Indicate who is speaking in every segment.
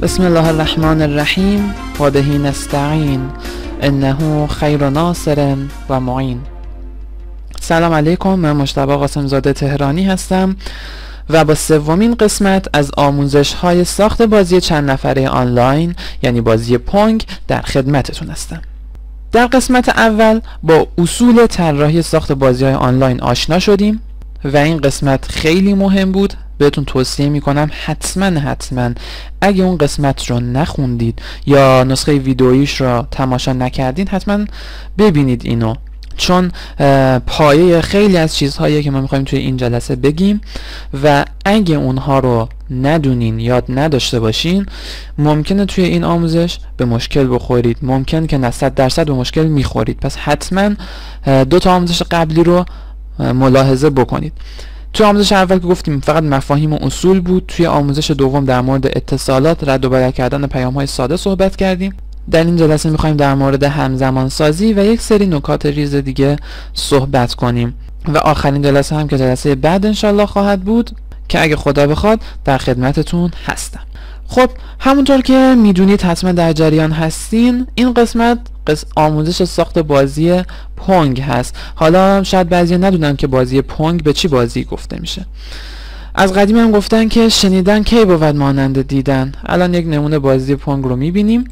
Speaker 1: بسم الله الرحمن الرحیم و به نستعین انه خیر ناصر و معین. سلام علیکم، من مجتبی قاسمزاده تهرانی هستم و با سومین قسمت از آموزش های ساخت بازی چند نفره آنلاین یعنی بازی پونگ در خدمتتون هستم. در قسمت اول با اصول طراحی ساخت بازی های آنلاین آشنا شدیم و این قسمت خیلی مهم بود. بهتون توصیه میکنم حتما اگه اون قسمت رو نخوندید یا نسخه ویدئویش رو تماشا نکردید حتما ببینید اینو، چون پایه خیلی از چیزهایی که ما میخوایم توی این جلسه بگیم و اگه اونها رو ندونین، یاد نداشته باشین، ممکنه توی این آموزش به مشکل بخورید، ممکن که 100% به مشکل میخورید. پس حتما 2 تا آموزش قبلی رو ملاحظه بکنید. توی آموزش اول که گفتیم فقط مفاهیم و اصول بود، توی آموزش دوم در مورد اتصالات، رد و بدل کردن پیام‌های ساده صحبت کردیم. در این جلسه می‌خوایم در مورد همزمان سازی و یک سری نکات ریز دیگه صحبت کنیم و آخرین جلسه هم که جلسه بعد انشالله خواهد بود که اگه خدا بخواد در خدمتتون هستم. خب همونطور که میدونید، حتما در جریان هستین، این قسمت آموزش ساخت بازی پونگ هست. حالا شاید بعضی ندونن که بازی پونگ به چی بازی گفته میشه. از قدیم هم گفتن که شنیدن کی بود مانند دیدن. الان یک نمونه بازی پونگ رو میبینیم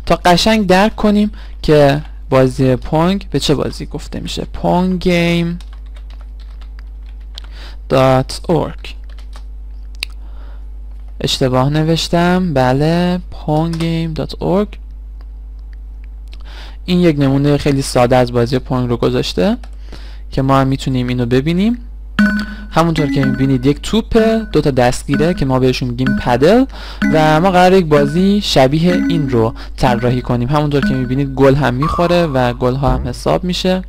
Speaker 1: تا قشنگ درک کنیم که بازی پونگ به چه بازی گفته میشه. ponggame.org. اشتباه نوشتم، بله، ponggame.org. این یک نمونه خیلی ساده از بازی پونگ رو گذاشته که ما هم میتونیم اینو ببینیم. همونطور که میبینید یک توپه، 2 تا دستگیره که ما بهشون میگیم پدل و ما قراره یک بازی شبیه این رو طراحی کنیم. همونطور که میبینید گل هم میخوره و گل ها هم حساب میشه.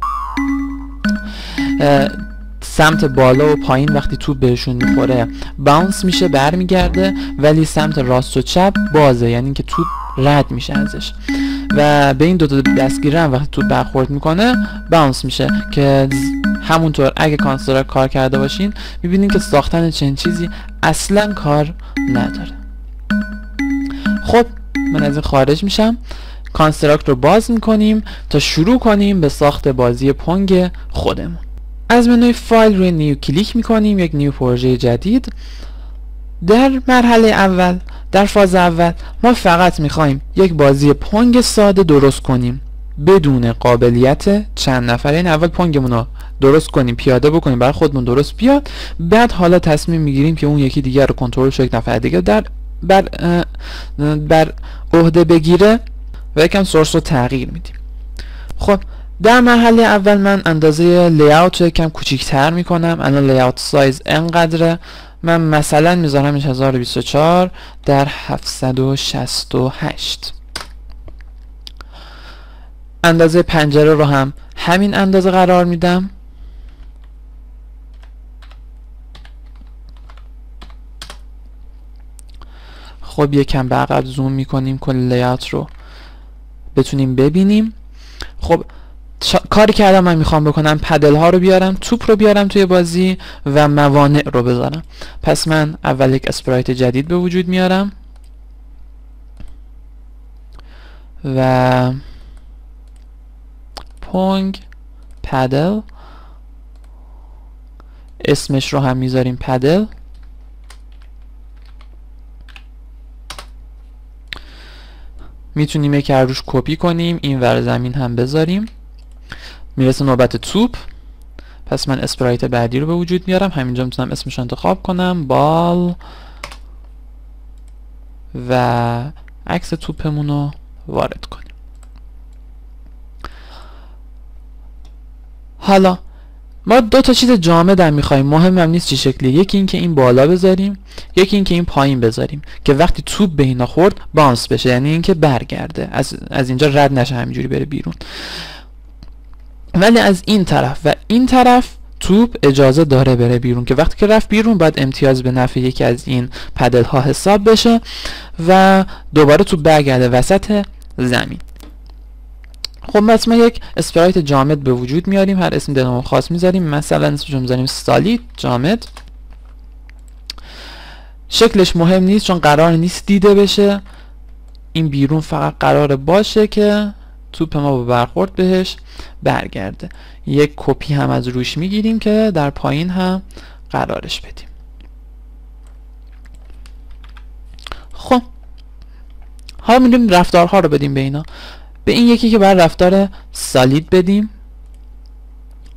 Speaker 1: سمت بالا و پایین وقتی توپ بهشون میخوره باونس میشه، برمیگرده، ولی سمت راست و چپ بازه، یعنی که توپ رد میشه ازش. و به این 2 تا دستگیره هم وقتی توپ برخورد میکنه باونس میشه که همونطور اگه کانستراکت کار کرده باشین میبینین که ساختن چنین چیزی اصلا کار نداره. خب من از این خارج میشم، کانستراکت رو باز میکنیم تا شروع کنیم به ساخت بازی پونگ خودمون. از منوی فایل روی نیو کلیک میکنیم، یک نیو پروژه جدید. در مرحله اول، در فاز اول، ما فقط میخوایم یک بازی پونگ ساده درست کنیم بدون قابلیت چند نفره. این اول پونگمون رو درست کنیم، پیاده بکنیم، برای خودمون درست بیاد، بعد حالا تصمیم میگیریم که اون یکی دیگر رو کنترلش یک نفر دیگه بر عهده بگیره و یکم سورس رو تغییر میدیم. خب در مرحله اول من اندازه لیاوت رو یکم کوچیک‌تر میکنم. الان لیاوت سایز انقدره، من مثلا میذارمش 1024 در 768. اندازه پنجره رو هم همین اندازه قرار میدم. خب یکم به عقب زوم میکنیم کل لیاوت رو بتونیم ببینیم. خب کاری که الان من میخوام بکنم پدل ها رو بیارم، توپ رو بیارم توی بازی و موانع رو بذارم. پس من اول یک اسپرایت جدید به وجود میارم و پونگ پدل، اسمش رو هم میذاریم پدل. میتونیم یک روش کپی کنیم، این ور زمین هم بذاریم. میرسه نوبت توپ، پس من اسپرایت بعدی رو به وجود میارم. همینجا میتونم اسمش رو انتخاب کنم، بال، و عکس توپمون رو وارد کنیم. حالا ما 2 تا چیز جامد هم میخوایم، مهم هم نیست چه شکلی. یکی این که این بالا بذاریم، یکی این که این پایین بذاریم که وقتی توپ به اینا خورد باونس بشه، یعنی این که برگرده، از اینجا رد نشه، همینجوری بره بیرون. ولی از این طرف و این طرف توپ اجازه داره بره بیرون، که وقتی که رفت بیرون باید امتیاز به نفع یکی از این پدل ها حساب بشه و دوباره توپ برگرده وسط زمین. خب پس ما یک اسپرایت جامد به وجود میاریم، هر اسم دلمون خاص میذاریم، مثلا اسمش رو میذاریم سالیت جامد. شکلش مهم نیست چون قرار نیست دیده بشه، این بیرون فقط قراره باشه که توپ ما با برخورد بهش برگرده. یک کپی هم از روش میگیریم که در پایین هم قرارش بدیم. خب حالا میریم رفتارها رو بدیم به اینا. به این یکی که باید رفتار سالید بدیم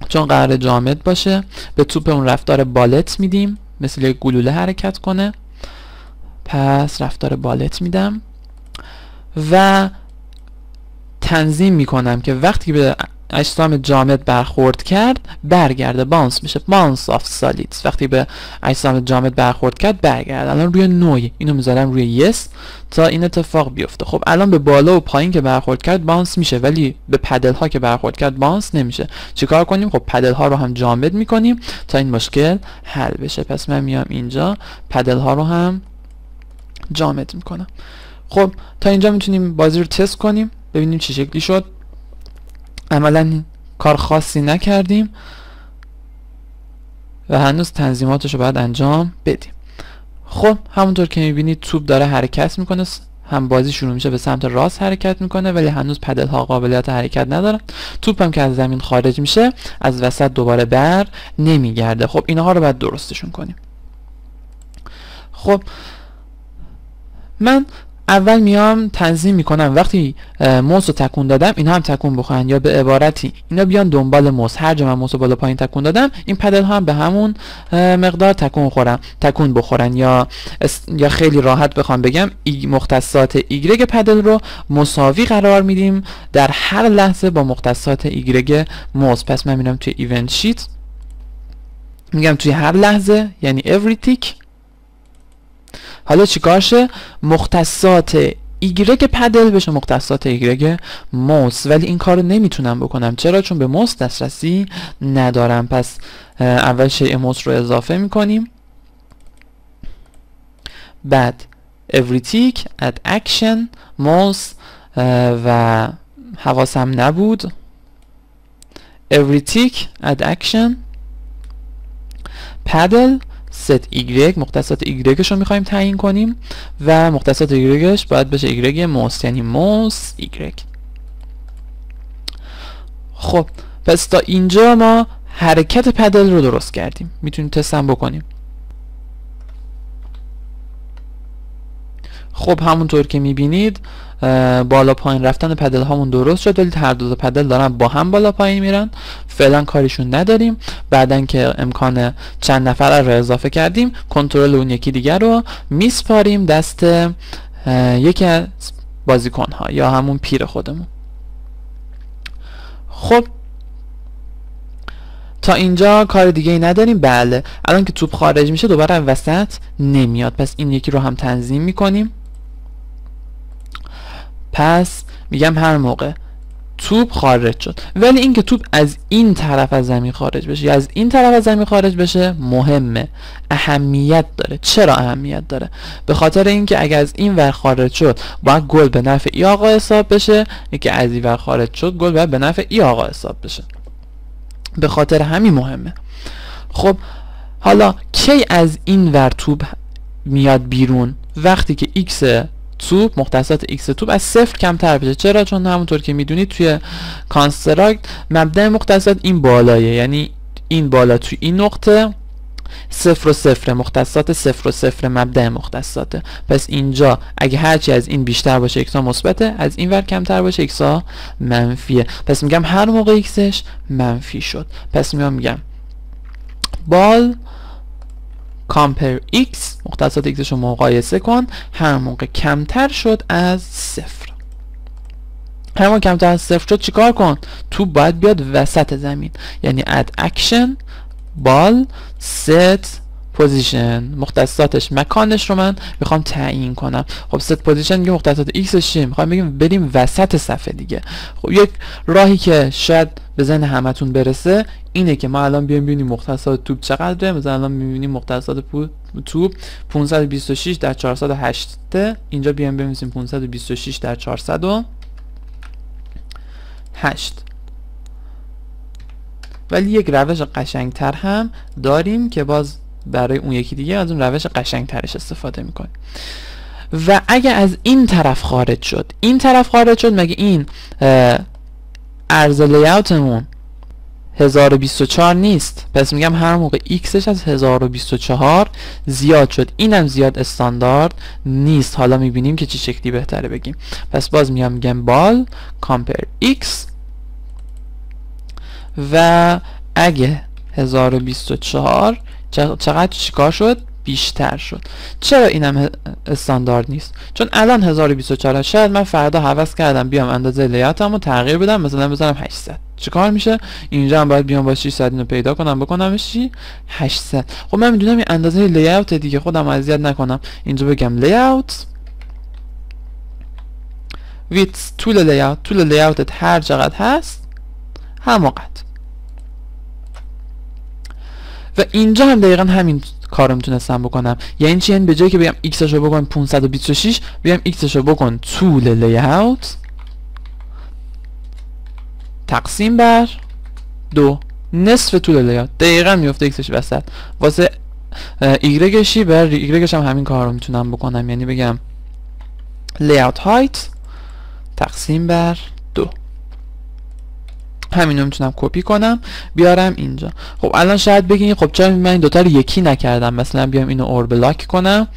Speaker 1: چون قرار جامد باشه. به توپ اون رفتار بالت میدیم، مثل یک گلوله حرکت کنه، پس رفتار بالت میدم و تنظیم میکنم که وقتی به اجسام جامد برخورد کرد برگرده، باونس میشه، باونس آف سالیدز. وقتی به اجسام جامد برخورد کرد برگرده. الان روی نوی اینو میذارم روی یس تا این اتفاق بیفته. خب الان به بالا و پایین که برخورد کرد باونس میشه، ولی به پدل ها که برخورد کرد باونس نمیشه. چیکار کنیم؟ خب پدل ها رو هم جامد میکنیم تا این مشکل حل بشه. پس من میام اینجا پدل ها رو هم جامد میکنم. خب تا اینجا میتونیم بازی رو تست کنیم ببینیم چه شکلی شد. عملا کار خاصی نکردیم و هنوز تنظیماتش رو باید انجام بدیم. خب همونطور که میبینید توپ داره حرکت میکنه، هم بازی شروع میشه به سمت راست حرکت میکنه ولی هنوز پدل ها قابلیت حرکت ندارن. توپ هم که از زمین خارج میشه از وسط دوباره بر نمیگرده. خب اینها رو باید درستشون کنیم. خب من اول میام تنظیم میکنم وقتی موس رو تکون دادم اینا هم تکون بخورن، یا به عبارتی اینا بیان دنبال موس. هر جا من موس رو بالا پایین تکون دادم این پدل ها هم به همون مقدار تکون بخورن. یا خیلی راحت بخوام بگم مختصات ایگرگ پدل رو مساوی قرار میدیم در هر لحظه با مختصات ایگرگ موس. پس من میرم توی ایونت شیت میگم توی هر لحظه یعنی every tick. حالا چیکار شه؟ مختصات ایگرگ پدل بشه مختصات ایگرگ موس، ولی این کار رو نمیتونم بکنم. چرا؟ چون به موس دسترسی ندارم. پس اول شیء موس رو اضافه میکنیم، بعد every tick add action موس و حواسم نبود every tick add action پدل set ایگرگ، مختصات ایگرگش رو میخوایم تعیین کنیم و مختصات ایگرگش باید بشه ایگرگ موس، یعنی موس ایگرگ. خب پس تا اینجا ما حرکت پدل رو درست کردیم. میتونیم تست هم بکنیم. خب همونطور که میبینید بالا پایین رفتن پدل هامون درست شد، ولی هر دو پدل دارن با هم بالا پایین میرن. فعلا کاریشون نداریم. بعدن که امکان چند نفر رو اضافه کردیم کنترل اون یکی دیگر رو میسپاریم دست یکی از بازیکن ها یا همون پیر خودمون. خب تا اینجا کار دیگه ای نداریم. بله الان که توپ خارج میشه دوباره وسط نمیاد، پس این یکی رو هم تنظیم میکنیم. پس میگم هر موقع توپ خارج شد، ولی اینکه توپ از این طرف از زمین خارج بشه یا از این طرف از زمین خارج بشه مهمه، اهمیت داره. چرا اهمیت داره؟ به خاطر اینکه اگر از این ور خارج شد باید گل به نفع ای آقا حساب بشه، اینکه از این ور خارج شد گل باید به نفع ای آقا حساب بشه. به خاطر همین مهمه. خب حالا کی از این ور توپ میاد بیرون؟ وقتی که ایکس توپ، مختصات ایکس توپ از 0 کمتر بشه. چرا؟ چون همونطور که میدونید توی کانستراکت مبدأ مختصات این بالایه، یعنی این بالا توی این نقطه 0 و 0، مختصات 0 و 0 مبدأ مختصاته. پس اینجا اگه هرچی از این بیشتر باشه ایکس ها مثبته، از این ور کمتر باشه ایکس ها منفیه. پس میگم هر موقع ایکسش منفی شد، پس میگم بال کامپر ایکس، مختصات ایکسش رو مقایسه کن، هر موقع کمتر شد از 0. هر موقع کمتر از 0 شد چیکار کن؟ توپ باید بیاد وسط زمین، یعنی add action ball set position. مختصاتش مکانش رو من میخوام تعیین کنم. خب set position میگه مختصات ایکسش چیه؟ میخوام بگیم بریم وسط صفحه دیگه. خب یک راهی که شاید به ذهن همتون برسه اینه که ما الان بیایم ببینیم مختصات توپ چقدره. مثلا الان میبینیم مختصات توپ 526 در 408. اینجا بیایم بنویسیم 526 در 408. ولی یک روش قشنگتر هم داریم که باز برای اون یکی دیگه از اون روش قشنگ ترش استفاده میکنیم. و اگه از این طرف خارج شد، مگه این عرض لیاوتمون 1024 نیست؟ پس میگم هر موقع xش از 1024 زیاد شد، اینم زیاد استاندارد نیست. حالا میبینیم که چه شکلی بهتره بگیم. پس باز میگم بال compare x و اگه 1024 چقدر چیکار شد؟ بیشتر شد. چرا اینم استاندارد نیست؟ چون الان 1024 شاید من فردا هوس کردم بیام اندازه لیاتمو تغییر بدم، مثلا بزنم 800. چیکار میشه؟ اینجا هم باید بیام با 600 اینو پیدا کنم بکنمش چی؟ 800. خب من میدونم این اندازه لیاوت دیگه، خودم اذیت نکنم. اینجا بگم لیاوت ویدث، طول لیاوتت هر چقدر هست همونقدر. و اینجا هم دقیقا همین کارو میتونستم بکنم. یعنی چی؟ یعنی به جایی که بگم x رو بکن 526 بگم x رو بکن طول لیاوت تقسیم بر 2، نصف طول لیاوت. دقیقا میفته xش وسط. واسه ایگرگشی بر ایگرگش هم همین کار رو میتونم بکنم، یعنی بگم لیاوت هایت تقسیم بر 2. همینو میتونم کپی کنم بیارم اینجا. خب الان شاید بگین خب چرا من این دوتا رو یکی نکردم؟ مثلا بیام اینو اوربلاک کنم،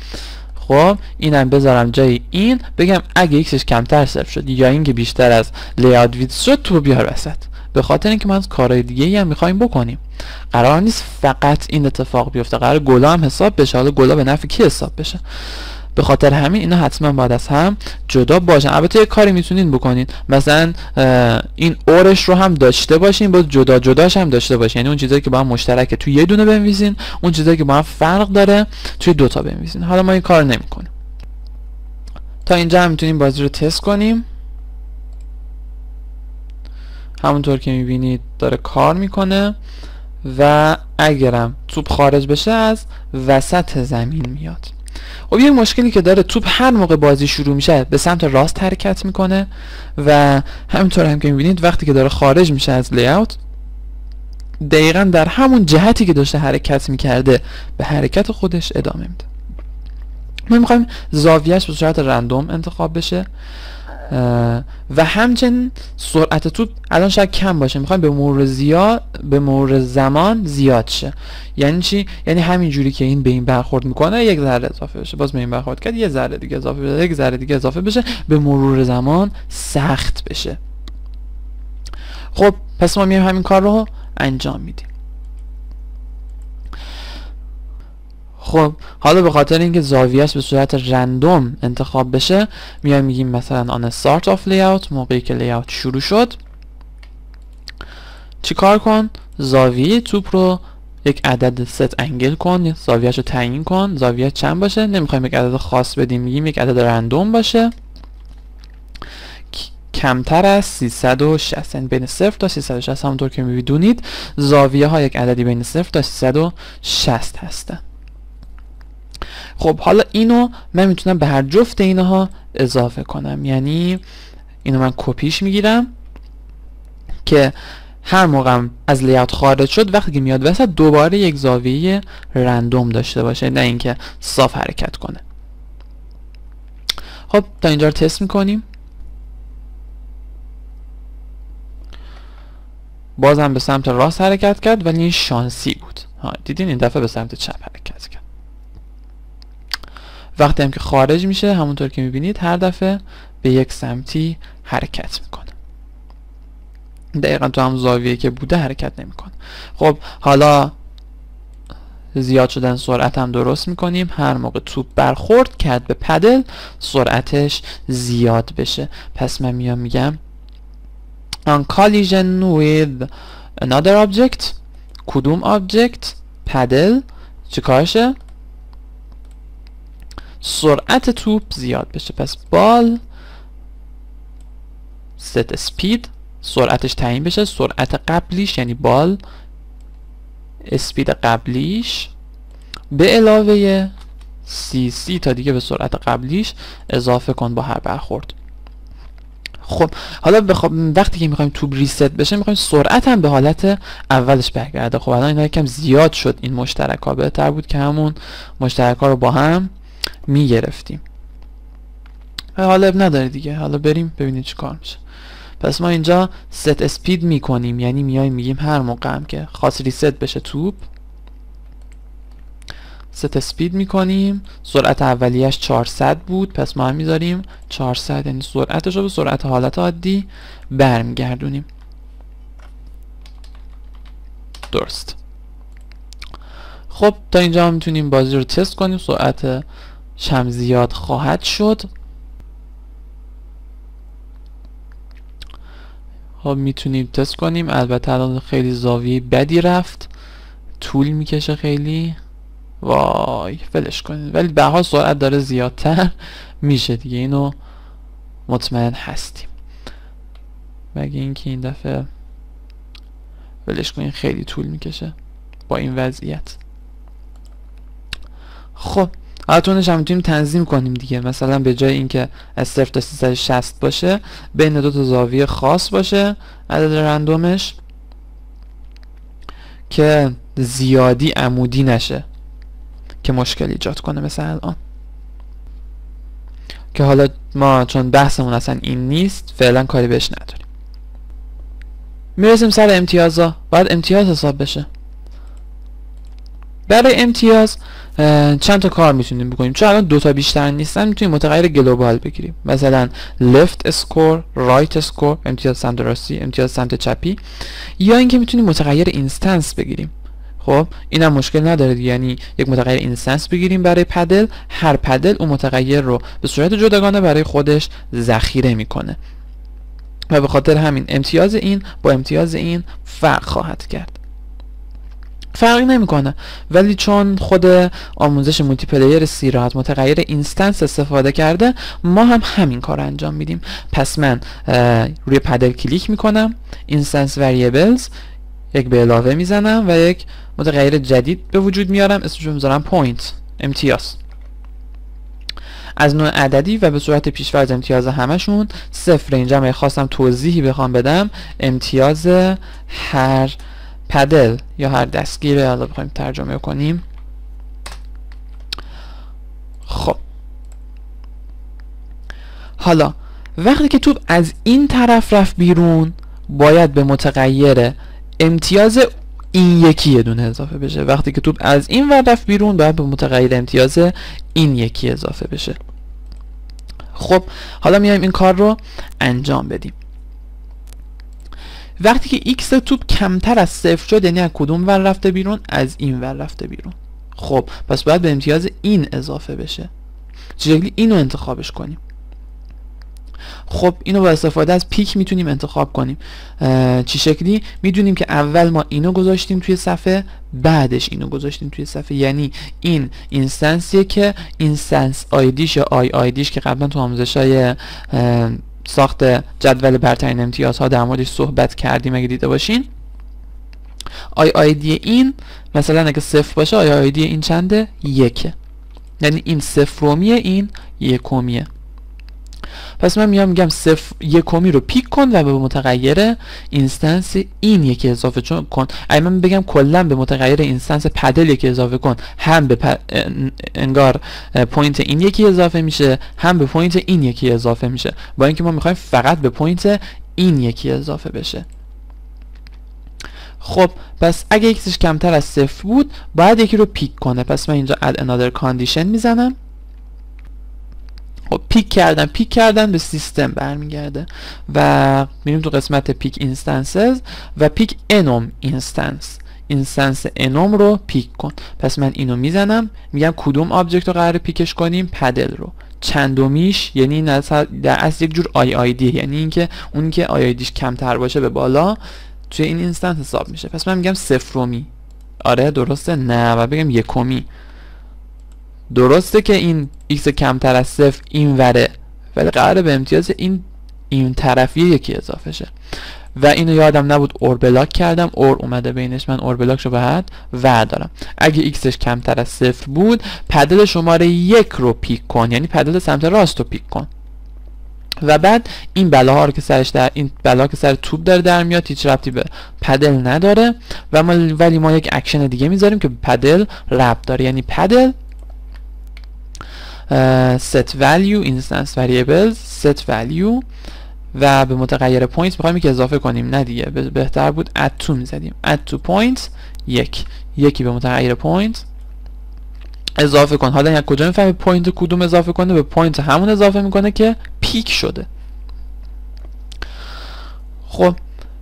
Speaker 1: خب اینم بذارم جای این، بگم اگه ایکسش کمتر صفر شد یا اینکه بیشتر از لیاوت ویدث شد تو بیار وسط. به خاطر اینکه ما از کارهای دیگه ای هم میخوایم بکنیم. قرار نیست فقط این اتفاق بیفته، قرار گلا هم حساب بشه. حالا گلا به نفع کی حساب بشه؟ به خاطر همین اینا حتما باید از هم جدا باشن. البته یه کاری میتونین بکنین، مثلا این اورش رو هم داشته باشین، باز جدا جداش هم داشته باشین. یعنی اون چیزایی که با هم مشترکه توی یه دونه بنویسین، اون چیزایی که با هم فرق داره توی دوتا بنویسین. حالا ما این کار نمیکنیم. تا اینجا هم میتونیم بازی رو تست کنیم. همونطور که میبینید داره کار میکنه و اگرم توپ خارج بشه از وسط زمین میاد. خب یه مشکلی که داره، توپ هر موقع بازی شروع میشه به سمت راست حرکت میکنه و همینطور هم که میبینید وقتی که داره خارج میشه از لیاوت دقیقا در همون جهتی که داشته حرکت میکرده به حرکت خودش ادامه میده. ما میخوایم زاویهش به صورت رندوم انتخاب بشه و همچنین سرعت توپ الان شاید کم باشه، میخوایم به مرور زمان زیاد شه. یعنی چی؟ یعنی همین جوری که این به این برخورد میکنه یک ذره اضافه بشه، باز به این برخورد کرد یه ذره دیگه اضافه بشه، یک ذره دیگه اضافه بشه، به مرور زمان سخت بشه. خب پس ما میایم همین کار رو انجام میدیم. خب حالا به خاطر اینکه زاویهش به صورت رندوم انتخاب بشه میایم میگیم مثلا on start of layout، موقعی که لیاوت شروع شد چی کار کن؟ زاویه توپ رو یک عدد ست انگل کن، زاویهش رو تعیین کن. زاویه چند باشه؟ نمیخوایم یک عدد خاص بدیم، میگیم یک عدد رندوم باشه کمتر از 360، یعنی بین 0 تا 360. همونطور که میبینید زاویه ها یک عددی بین 0 تا 360 هستن. خب حالا اینو من میتونم به هر جفت اینها اضافه کنم، یعنی اینو من کپیش میگیرم که هر موقع از لیاوت خارج شد وقتی که میاد وسط دوباره یک زاویه رندوم داشته باشه، نه اینکه صاف حرکت کنه. خب تا اینجا رو تست میکنیم. بازم به سمت راست حرکت کرد ولی این شانسی بود. دیدین این دفعه به سمت چپ حرکت کرد. وقتی هم که خارج میشه همونطور که میبینید هر دفعه به یک سمتی حرکت میکنه، دقیقا تو هم زاویه که بوده حرکت نمیکنه. خب حالا زیاد شدن سرعت هم درست میکنیم. هر موقع توپ برخورد کرد به پدل سرعتش زیاد بشه. پس من میام میگم on collision with another object، کدوم object؟ پدل. چیکارشه؟ سرعت توپ زیاد بشه. پس بال set speed، سرعتش تعیین بشه، سرعت قبلیش یعنی بال اسپید قبلیش به علاوه سی تا دیگه به سرعت قبلیش اضافه کن با هر برخورد. خب حالا وقتی که میخوایم توپ ریست بشه میخوایم سرعت هم به حالت اولش برگرده. خب الان اینا یکم زیاد شد، این مشترک ها بهتر بود که همون مشترک ها رو با هم میگرفتیم. حالا اب نداره دیگه، حالا بریم ببینیم چی کار میشه. پس ما اینجا ست اسپید میکنیم، یعنی میایم میگیم هر موقع هم که خواست ریست بشه توپ ست اسپید میکنیم. سرعت اولیش 400 بود، پس ما هم میذاریم 400، یعنی سرعتش رو به سرعت حالت عادی برمیگردونیم. درست. خب تا اینجا هم میتونیم بازی رو تست کنیم. سرعت هم زیاد خواهد شد. خب میتونیم تست کنیم. البته الان خیلی زاویه بدی رفت، طول میکشه خیلی، وای فلش کنید، ولی به هر حال سرعت داره زیادتر میشه دیگه، اینو مطمئن هستیم. مگه اینکه این دفعه فلش کنید خیلی طول میکشه با این وضعیت. خب حالتونش هم میتونیم تنظیم کنیم دیگه، مثلا به جای اینکه از 0 تا 360 باشه بین دو تا زاویه خاص باشه عدد رندومش که زیادی عمودی نشه که مشکل ایجاد کنه مثل الان. که حالا ما چون بحثمون اصلا این نیست فعلا کاری بهش نداریم. میرسیم سر امتیازا. باید امتیاز حساب بشه. برای امتیاز چند تا کار میتونیم بکنیم، چون الان دوتا بیشتر نیستن میتونیم متغیر گلوبال بگیریم، مثلا left score، right score، امتیاز سمت راستی، امتیاز سمت چپی، یا اینکه میتونیم متغیر اینستنس بگیریم. خب اینم مشکل نداره دیگه، یعنی یک متغیر اینستنس بگیریم برای پدل، هر پدل اون متغیر رو به صورت جداگانه برای خودش ذخیره میکنه و به خاطر همین امتیاز این با امتیاز این فرق خواهد کرد. فرقی نمیکنه، ولی چون خود آموزش مولتی پلیر سی از متغیر اینستنس استفاده کرده ما هم همین کار انجام میدیم. پس من روی پدل کلیک میکنم، اینستنس وریبلز، یک به علاوه میزنم و یک متغیر جدید به وجود میارم، اسمش رو میذارم پوینت، امتیاز از نوع عددی و به صورت پیش‌فرض امتیاز همشون صفر. اینجا من خواستم توضیحی بخوام بدم، امتیاز هر پدل یا هر دستگیر، حالا بخوایم ترجمه کنیم. خب حالا وقتی که توپ از این طرف رفت بیرون باید به متغیر امتیاز این یکی یه دونه اضافه بشه، وقتی که توپ از این ور رفت بیرون باید به متغیر امتیاز این یکی اضافه بشه. خب حالا میایم این کار رو انجام بدیم. وقتی که ایکس توپ کمتر از صفر شد یعنی از کدوم ور رفته بیرون؟ از این ور رفته بیرون. خب پس باید به امتیاز این اضافه بشه. چه شکلی اینو انتخابش کنیم؟ خب اینو با استفاده از پیک میتونیم انتخاب کنیم. چی شکلی؟ میدونیم که اول ما اینو گذاشتیم توی صفحه، بعدش اینو گذاشتیم توی صفحه، یعنی این اینستنسیه که اینستنس آیدیش یا آیدیش که قبلا تو آموزش‌های ساخت جدول برترین امتیازها در موردش صحبت کردیم اگه دیده باشین. آیدی این مثلا اگه صفر باشه آیدی این چنده؟ یکه، یعنی این صفرومیه این یکومیه. پس من میگم صفر یکومی رو پیک کن و به متغیر اینستنس این یکی اضافه کن. اگه من بگم کلا به متغیر اینستنس پدل یکی اضافه کن، هم به انگار پوینت این یکی اضافه میشه هم به پوینت این یکی اضافه میشه، با اینکه ما میخوایم فقط به پوینت این یکی اضافه بشه. خب پس اگه ایکسش کمتر از صفر بود باید یکی رو پیک کنه. پس من اینجا add another condition میزنم. خب پیک کردن به سیستم برمیگرده و میریم تو قسمت پیک اینستنسز و پیک انوم اینستنس انوم رو پیک کن. پس من اینو میزنم، میگم کدوم آبجکت رو قراره پیکش کنیم؟ پدل رو. چندمیش یعنی در اصل یک جور آیدی، یعنی اینکه اون که آیدیش کمتر باشه به بالا توی این اینستنس حساب میشه. پس من میگم صفرومی. آره درسته؟ نه و بگم یکمی. درسته که این ایکس کمتر از صفر این وره، ولی قراره به امتیاز این طرفی یکی اضافه شه. و اینو یادم نبود اور بلاک کردم، اور اومده بینش، من اور بلاک رو بعد دارم. اگه ایکسش کمتر از صفر بود پدل شماره یک رو پیک کن، یعنی پدل سمت راست رو پیک کن. و بعد این بلاها رو که سرش این بلا که سر توپ داره در میاد هیچ ربطی به پدل نداره و ولی ما یک اکشن دیگه میذاریم که به پدل ربط داره، یعنی پدل set value instance variables set value و به متغیر پوینت میخوایم که اضافه کنیم، نه دیگه بهتر بود add to میزدیم add to point یکی به متغیر پوینت اضافه کن. حالا یک کجا میفهمی پوینت کدوم اضافه کنه؟ به پوینت همون اضافه میکنه که پیک شده. خب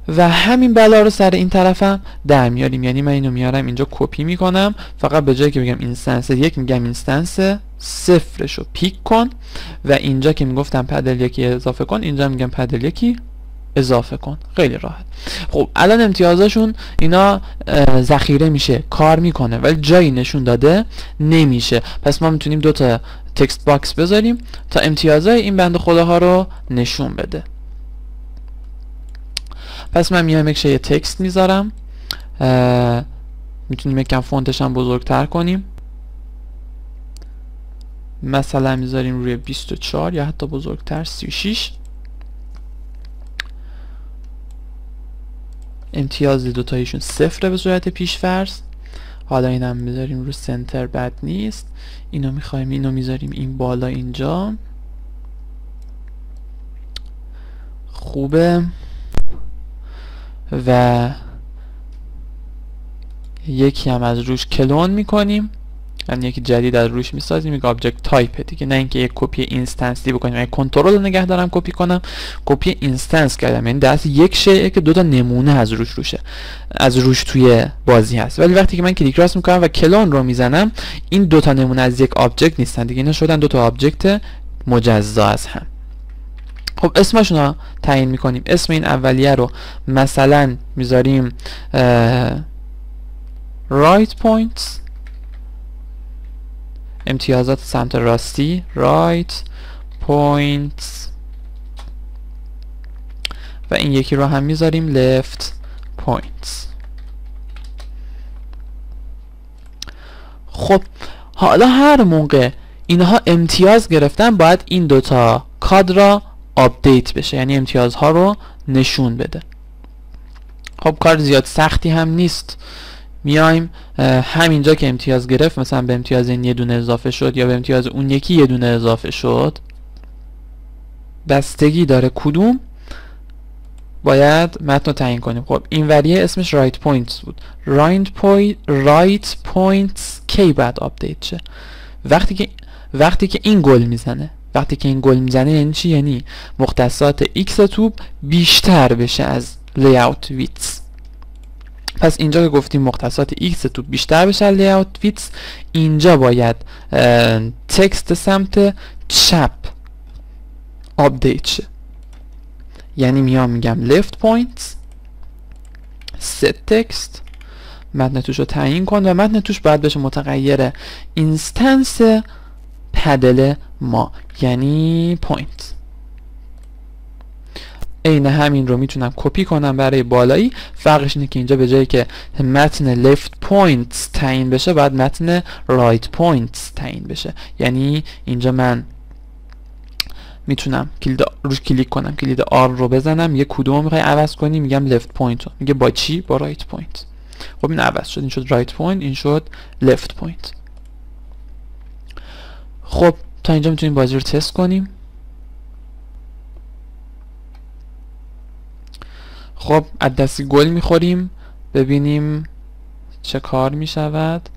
Speaker 1: و همین بلا رو سر این طرفم در میاریم، یعنی من اینو میارم اینجا کپی میکنم، فقط به جایی که بگم اینستنس یک میگم اینستنس صفرش رو پیک کن و اینجا که میگفتم پدل یکی اضافه کن اینجا میگم پدل یکی اضافه کن. خیلی راحت. خب الان امتیازاشون اینا ذخیره میشه، کار میکنه ولی جایی نشون داده نمیشه، پس ما میتونیم دو تا تکست باکس بذاریم تا امتیازای این بنده خداها رو نشون بده. پس من میام یه تکست میذارم، میتونیم یکم فونتش هم بزرگتر کنیم، مثلا میذاریم روی 24 یا حتی بزرگتر 36. امتیاز دوتایشون صفره به صورت پیش‌فرض. حالا اینم میذاریم رو سنتر، بد نیست. اینو میخوایم اینو میذاریم این بالا اینجا، خوبه. و یکی هم از روش کلون میکنیم، یعنی یکی جدید از روش میسازیم، یک آبجکت تایپ دیگه، نه اینکه یک کپی اینستنسی بکنیم. اگه کنترل رو نگه دارم کپی کنم، کپی اینستنس کردم، یعنی دست یک شیء که دو تا نمونه از روش توی بازی هست. ولی وقتی که من کلیک راست میکنم و کلون رو میزنم، این دو تا نمونه از یک آبجکت نیستن دیگه، اینا شدن دو تا آبجکت مجزا از هم. خب اسمشون رو تعیین میکنیم. اسم این اولیه رو مثلا میذاریم right points، امتیازات سمت راستی right points، و این یکی رو هم میذاریم left points. خب حالا هر موقع اینها امتیاز گرفتن باید این دوتا کاد را آپدیت بشه، یعنی امتیازها رو نشون بده. خب کار زیاد سختی هم نیست، میایم همینجا که امتیاز گرفت، مثلا به امتیاز این یه دونه اضافه شد یا به امتیاز اون یکی یه دونه اضافه شد، بستگی داره کدوم باید متن رو تعیین کنیم. خب این وریه اسمش right points بود. right points کی باید آپدیت شه؟ وقتی که این گل میزنه. وقتی که این گل میزنه یعنی چی؟ یعنی مختصات x توپ بیشتر بشه از layout width. پس اینجا که گفتیم مختصات x توپ بیشتر بشه از layout width، اینجا باید تکست سمت چپ آپدیت شه. یعنی میام میگم left points set text، متن توش رو تعیین کن و متن توش باید بشه متغیر اینستنس پدل ما، یعنی پوینت. عین همین رو میتونم کپی کنم برای بالایی، فرقش اینه که اینجا به جایی که متن left points تعیین بشه باید متن right points تعیین بشه. یعنی اینجا من میتونم روش کلیک کنم، کلید R رو بزنم، یه کدوم میخوای عوض کنی، میگم left point رو، میگه با چی؟ با right point. خب این عوض شد، این شد right point، این شد left point. خب تا اینجا میتونیم بازی رو تست کنیم. خب از دستی گل میخوریم، ببینیم چه کار میشود.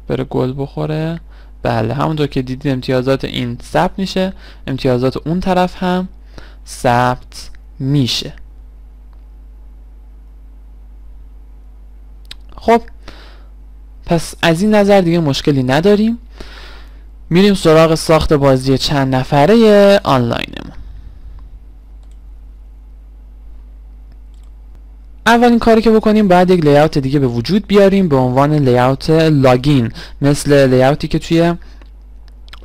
Speaker 1: بره گل بخوره. بله همونطور که دیدید امتیازات این ثبت میشه، امتیازات اون طرف هم ثبت میشه. خب پس از این نظر دیگه مشکلی نداریم. میریم سراغ ساخت بازی چند نفره آنلاینمون. اولین کاری که بکنیم باید یک لیاوت دیگه به وجود بیاریم به عنوان لیاوت لاگین، مثل لیاوتی که توی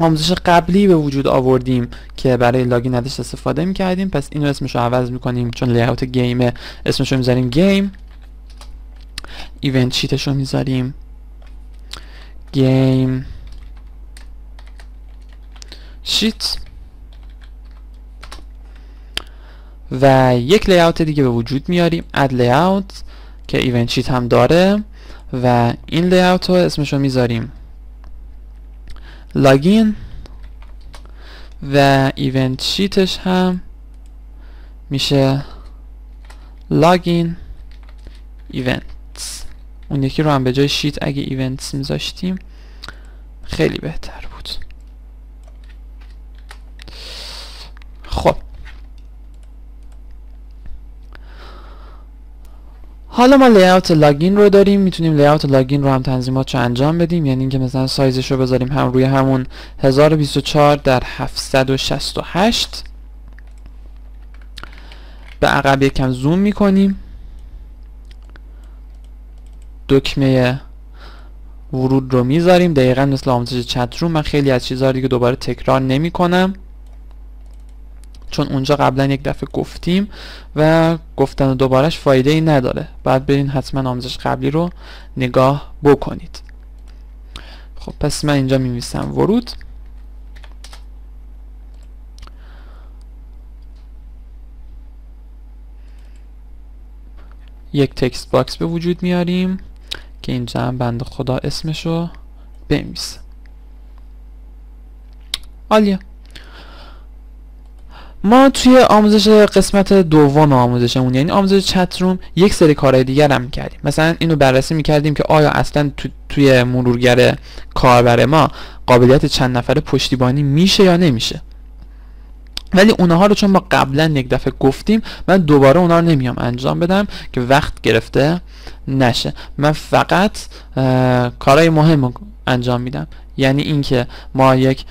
Speaker 1: آموزش قبلی به وجود آوردیم که برای لاگین ازش استفاده میکردیم. پس اینو اسمشو عوض میکنیم، چون لیاوت گیمه اسمشو میذاریم گیم، ایونت شیتشو میذاریم گیم شیت و یک لیاوت دیگه به وجود میاریم اد لیاوت که ایونت شیت هم داره و این لیاوت رو اسمشو میذاریم لاگین و ایونت شیتش هم میشه لاگین ایونتس. اون یکی رو هم به جای شیت اگه ایونتس میذاشتیم خیلی بهتر بود. خب حالا ما لیاوت لاگین رو داریم، میتونیم لیاوت لاگین رو هم تنظیماتش رو انجام بدیم، یعنی اینکه مثلا سایزش رو بذاریم هم روی همون 1024 در 768. به عقب یکم زوم میکنیم، دکمه ورود رو میذاریم دقیقا مثل آموزش چت روم. من خیلی از چیزها دیگه دوباره تکرار نمی کنم چون اونجا قبلا یک دفعه گفتیم و گفتن دوبارهش فایده ای نداره. باید برین حتما آموزش قبلی رو نگاه بکنید. خب پس من اینجا می‌نویسم ورود، یک تکست باکس به وجود میاریم که اینجا هم بنده خدا اسمشو بنویسه. عالیه. ما توی آموزش قسمت دوم آموزشمون یعنی آموزش چت روم یک سری کارهای دیگر هم میکردیم. مثلا اینو بررسی میکردیم که آیا اصلا توی مرورگر کاربر ما قابلیت چند نفره پشتیبانی میشه یا نمیشه. ولی اونها رو چون ما قبلا یک دفعه گفتیم من دوباره اونها رو نمیام انجام بدم که وقت گرفته نشه. من فقط کارهای مهم رو انجام میدم، یعنی اینکه ما یک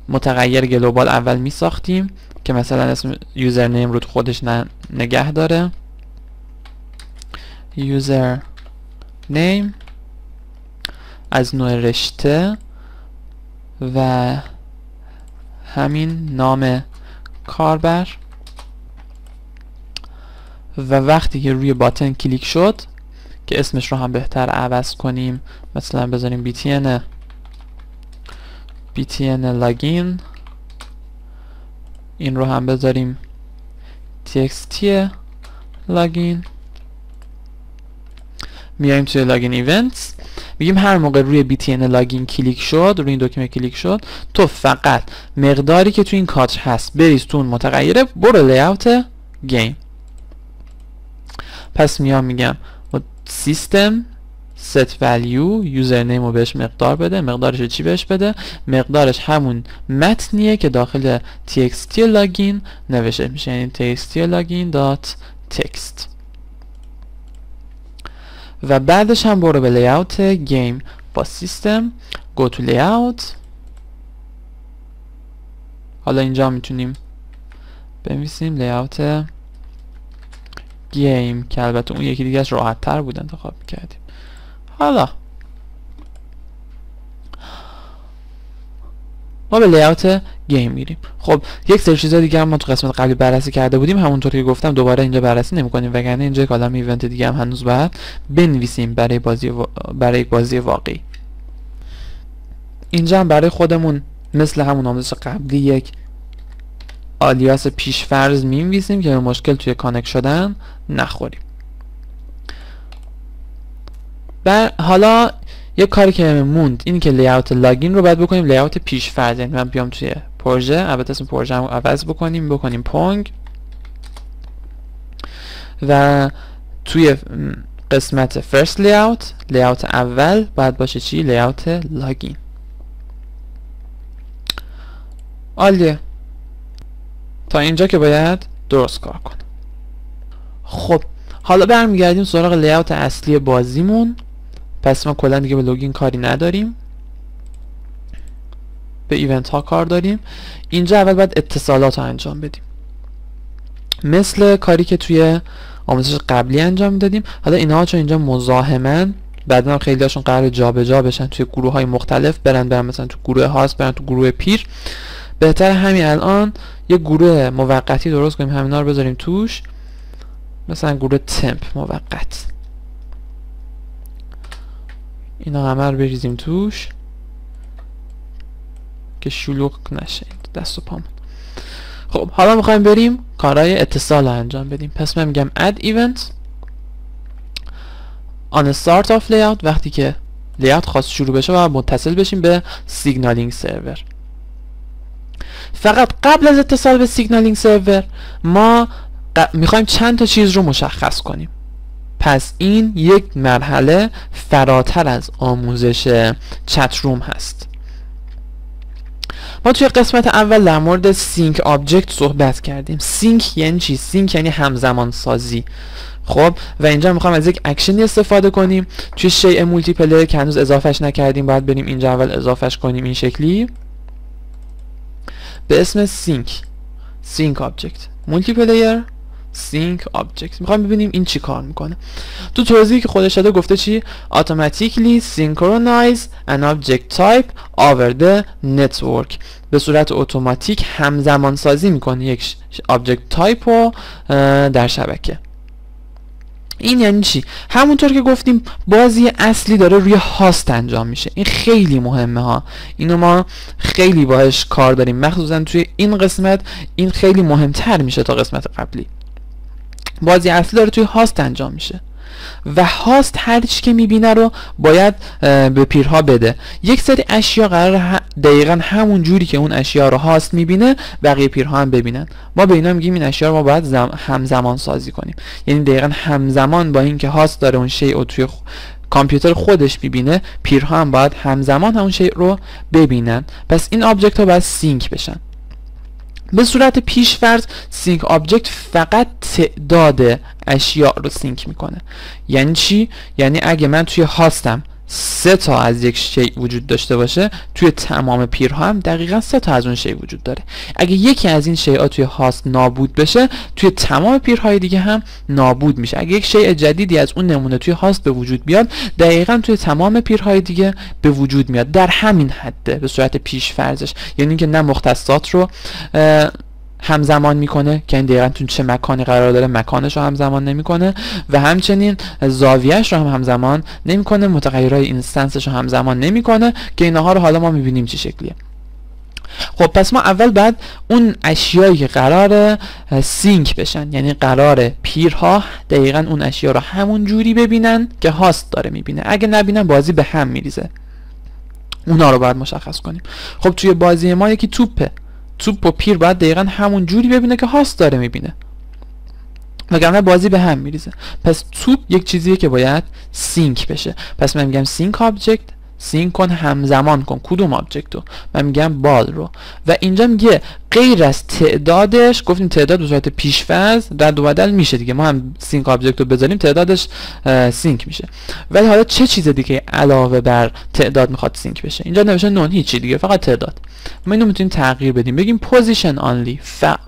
Speaker 1: متغیر گلوبال اول میساختیم که مثلا اسم یوزر نیم رو تو خودش نگه داره، یوزر نیم از نوع رشته و همین نام کاربر و وقتی که روی باتن کلیک شد که اسمش رو هم بهتر عوض کنیم، مثلا بذاریم btn لاگین، این رو هم بذاریم txt لاگین. میایم توی لاگین ایونتس میگیم هر موقع روی btn لاگین کلیک شد، روی این دکمه کلیک شد، تو فقط مقداری که توی این کادر هست بریز تو اون متغیره، برو لیاوت گیم. پس میام میگم سیستم set value یوزر نیم رو بهش مقدار بده. مقدارش چی بهش بده؟ مقدارش همون متنیه که داخل txt لاگین نوشته میشه، یعنی txt لاگین دات تکست. و بعدش هم برو به لیاوت گیم با سیستم go to layout. حالا اینجا میتونیم بنویسیم لیاوت گیم که البته اون یکی دیگه راحت تر بود انتخاب کردیم. حالا ما به لیاوت گیم میریم. خب یک سری چیزا دیگه هم ما تو قسمت قبلی بررسی کرده بودیم، همونطور که گفتم دوباره اینجا بررسی نمی‌کنیم وگرنه اینجا یک عالمه ایونت دیگه هم هنوز باید بنویسیم برای بازی واقعی. اینجا هم برای خودمون مثل همون آموزش قبلی یک آلیاس پیشفرض می‌نویسیم که به مشکل توی کانکت شدن نخوریم. حالا یک کاری که موند اینی که لیاوت لاگین رو باید بکنیم لیاوت پیشفرض. یعنی من بیام توی پروژه، البته اسم پروژه رو عوض بکنیم پونگ و توی قسمت فرست لیاوت اول باید باشه چی؟ لیاوت لاگین. عالیه. تا اینجا که باید درست کار کنم. خب حالا برمیگردیم سراغ لیاوت اصلی بازیمون. پس ما کلا دیگه به لوگین کاری نداریم، به ایونت ها کار داریم. اینجا اول باید اتصالات رو انجام بدیم مثل کاری که توی آموزش قبلی انجام دادیم. حالا اینها چون اینجا مزاحمن، بعدا خیلی هاشون قرار جابجا بشن توی گروه های مختلف، برن مثلا تو گروه هاست، برن تو گروه پیر. بهتر همین الان یه گروه موقتی درست کنیم، همینا رو بذاریم توش، مثلا گروه تمپ موقت. اینا همه رو بریزیم توش که شلوغ نشه دست و پامون. خب حالا میخوایم بریم کارهای اتصال رو انجام بدیم. پس من میگم add event on start of layout. وقتی که لیاوت خواست شروع بشه و متصل بشیم به سیگنالینگ سرور. فقط قبل از اتصال به سیگنالینگ سرور ما میخوایم چند تا چیز رو مشخص کنیم. پس این یک مرحله فراتر از آموزش چت روم هست. ما توی قسمت اول در مورد سینک آبجکت صحبت کردیم. سینک یعنی چی؟ سینک یعنی همزمان سازی. خب و اینجا میخوایم از یک اکشنی استفاده کنیم توی شیء مولتی پلیر که هنوز اضافهش نکردیم. باید بریم اینجا اول اضافهش کنیم این شکلی به اسم سینک آبجکت مولتی پلیر سینک آبجکت. میخوایم ببینیم این چی کار میکنه. تو توضیحی که خودش داده گفته چی؟ automatically synchronize an object type over the network. به صورت اتوماتیک همزمان سازی میکنه یک آبجکت تایپ رو در شبکه. این یعنی چی؟ همونطور که گفتیم بازی اصلی داره روی هاست انجام میشه. این خیلی مهمه ها. اینو ما خیلی باهاش کار داریم، مخصوصا توی این قسمت این خیلی مهمتر میشه تا قسمت قبلی. بازی اصلی داره توی هاست انجام میشه و هاست هر چی که میبینه رو باید به پیرها بده. یک سری اشیا قرار دقیقا همون جوری که اون اشیا رو هاست میبینه بقیه پیرها هم ببینن. ما به اینا میگیم این اشیا رو ما باید همزمان سازی کنیم. یعنی دقیقا همزمان با اینکه هاست داره اون شیء رو توی کامپیوتر خودش میبینه، پیرها هم باید همزمان همون شیء رو ببینن. پس این آبجکت ها باید سینک بشن. به صورت پیش‌فرض سینک آبجکت فقط تعداد اشیاء رو سینک میکنه. یعنی چی؟ یعنی اگه من توی هاستم 3 تا از یک شیء وجود داشته باشه، توی تمام پیرها هم دقیقا 3 تا از اون شیء وجود داره. اگه یکی از این شیء ها توی هاست نابود بشه، توی تمام پیرهای دیگه هم نابود میشه. اگه یک شیء جدیدی از اون نمونه توی هاست به وجود بیاد، دقیقا توی تمام پیرهای دیگه به وجود میاد. در همین حده به صورت پیش فرضش. یعنی که نه مختصات رو همزمان میکنه که این دقیقا تو چه مکانی قرار داره مکانش رو همزمان نمیکنه و همچنین زاویهش رو هم همزمان نمیکنه، متغیرهای اینستنسش رو همزمان نمیکنه که اینها رو حالا ما میبینیم چه شکلیه. خب پس ما اول بعد اون اشیایی که قرار سینک بشن، یعنی قرار پیرها دقیقا اون اشیا رو همون جوری ببینن که هاست داره میبینه. اگه نبینن بازی به هم میریزه. اونا رو باید مشخص کنیم. خب توی بازی ما یکی توپه. توپ و پیر باید دقیقا همون جوری ببینه که هاست داره میبینه، وگرنه بازی به هم میریزه. پس توپ یک چیزیه که باید سینک بشه. پس من میگم سینک آبجکت، سینک کن، همزمان کن. کدوم آبجکت رو؟ من میگم بال رو. و اینجا میگه غیر از تعدادش، گفتیم تعداد به صورت پیش‌فرض رد و بدل میشه دیگه، ما هم سینک آبجکت رو بذاریم تعدادش سینک میشه. ولی حالا چه چیز دیگه علاوه بر تعداد میخواد سینک بشه؟ اینجا نوشته نون، هیچی دیگه، فقط تعداد. ما اینو میتونیم تغییر بدیم، بگیم پوزیشن آنلی،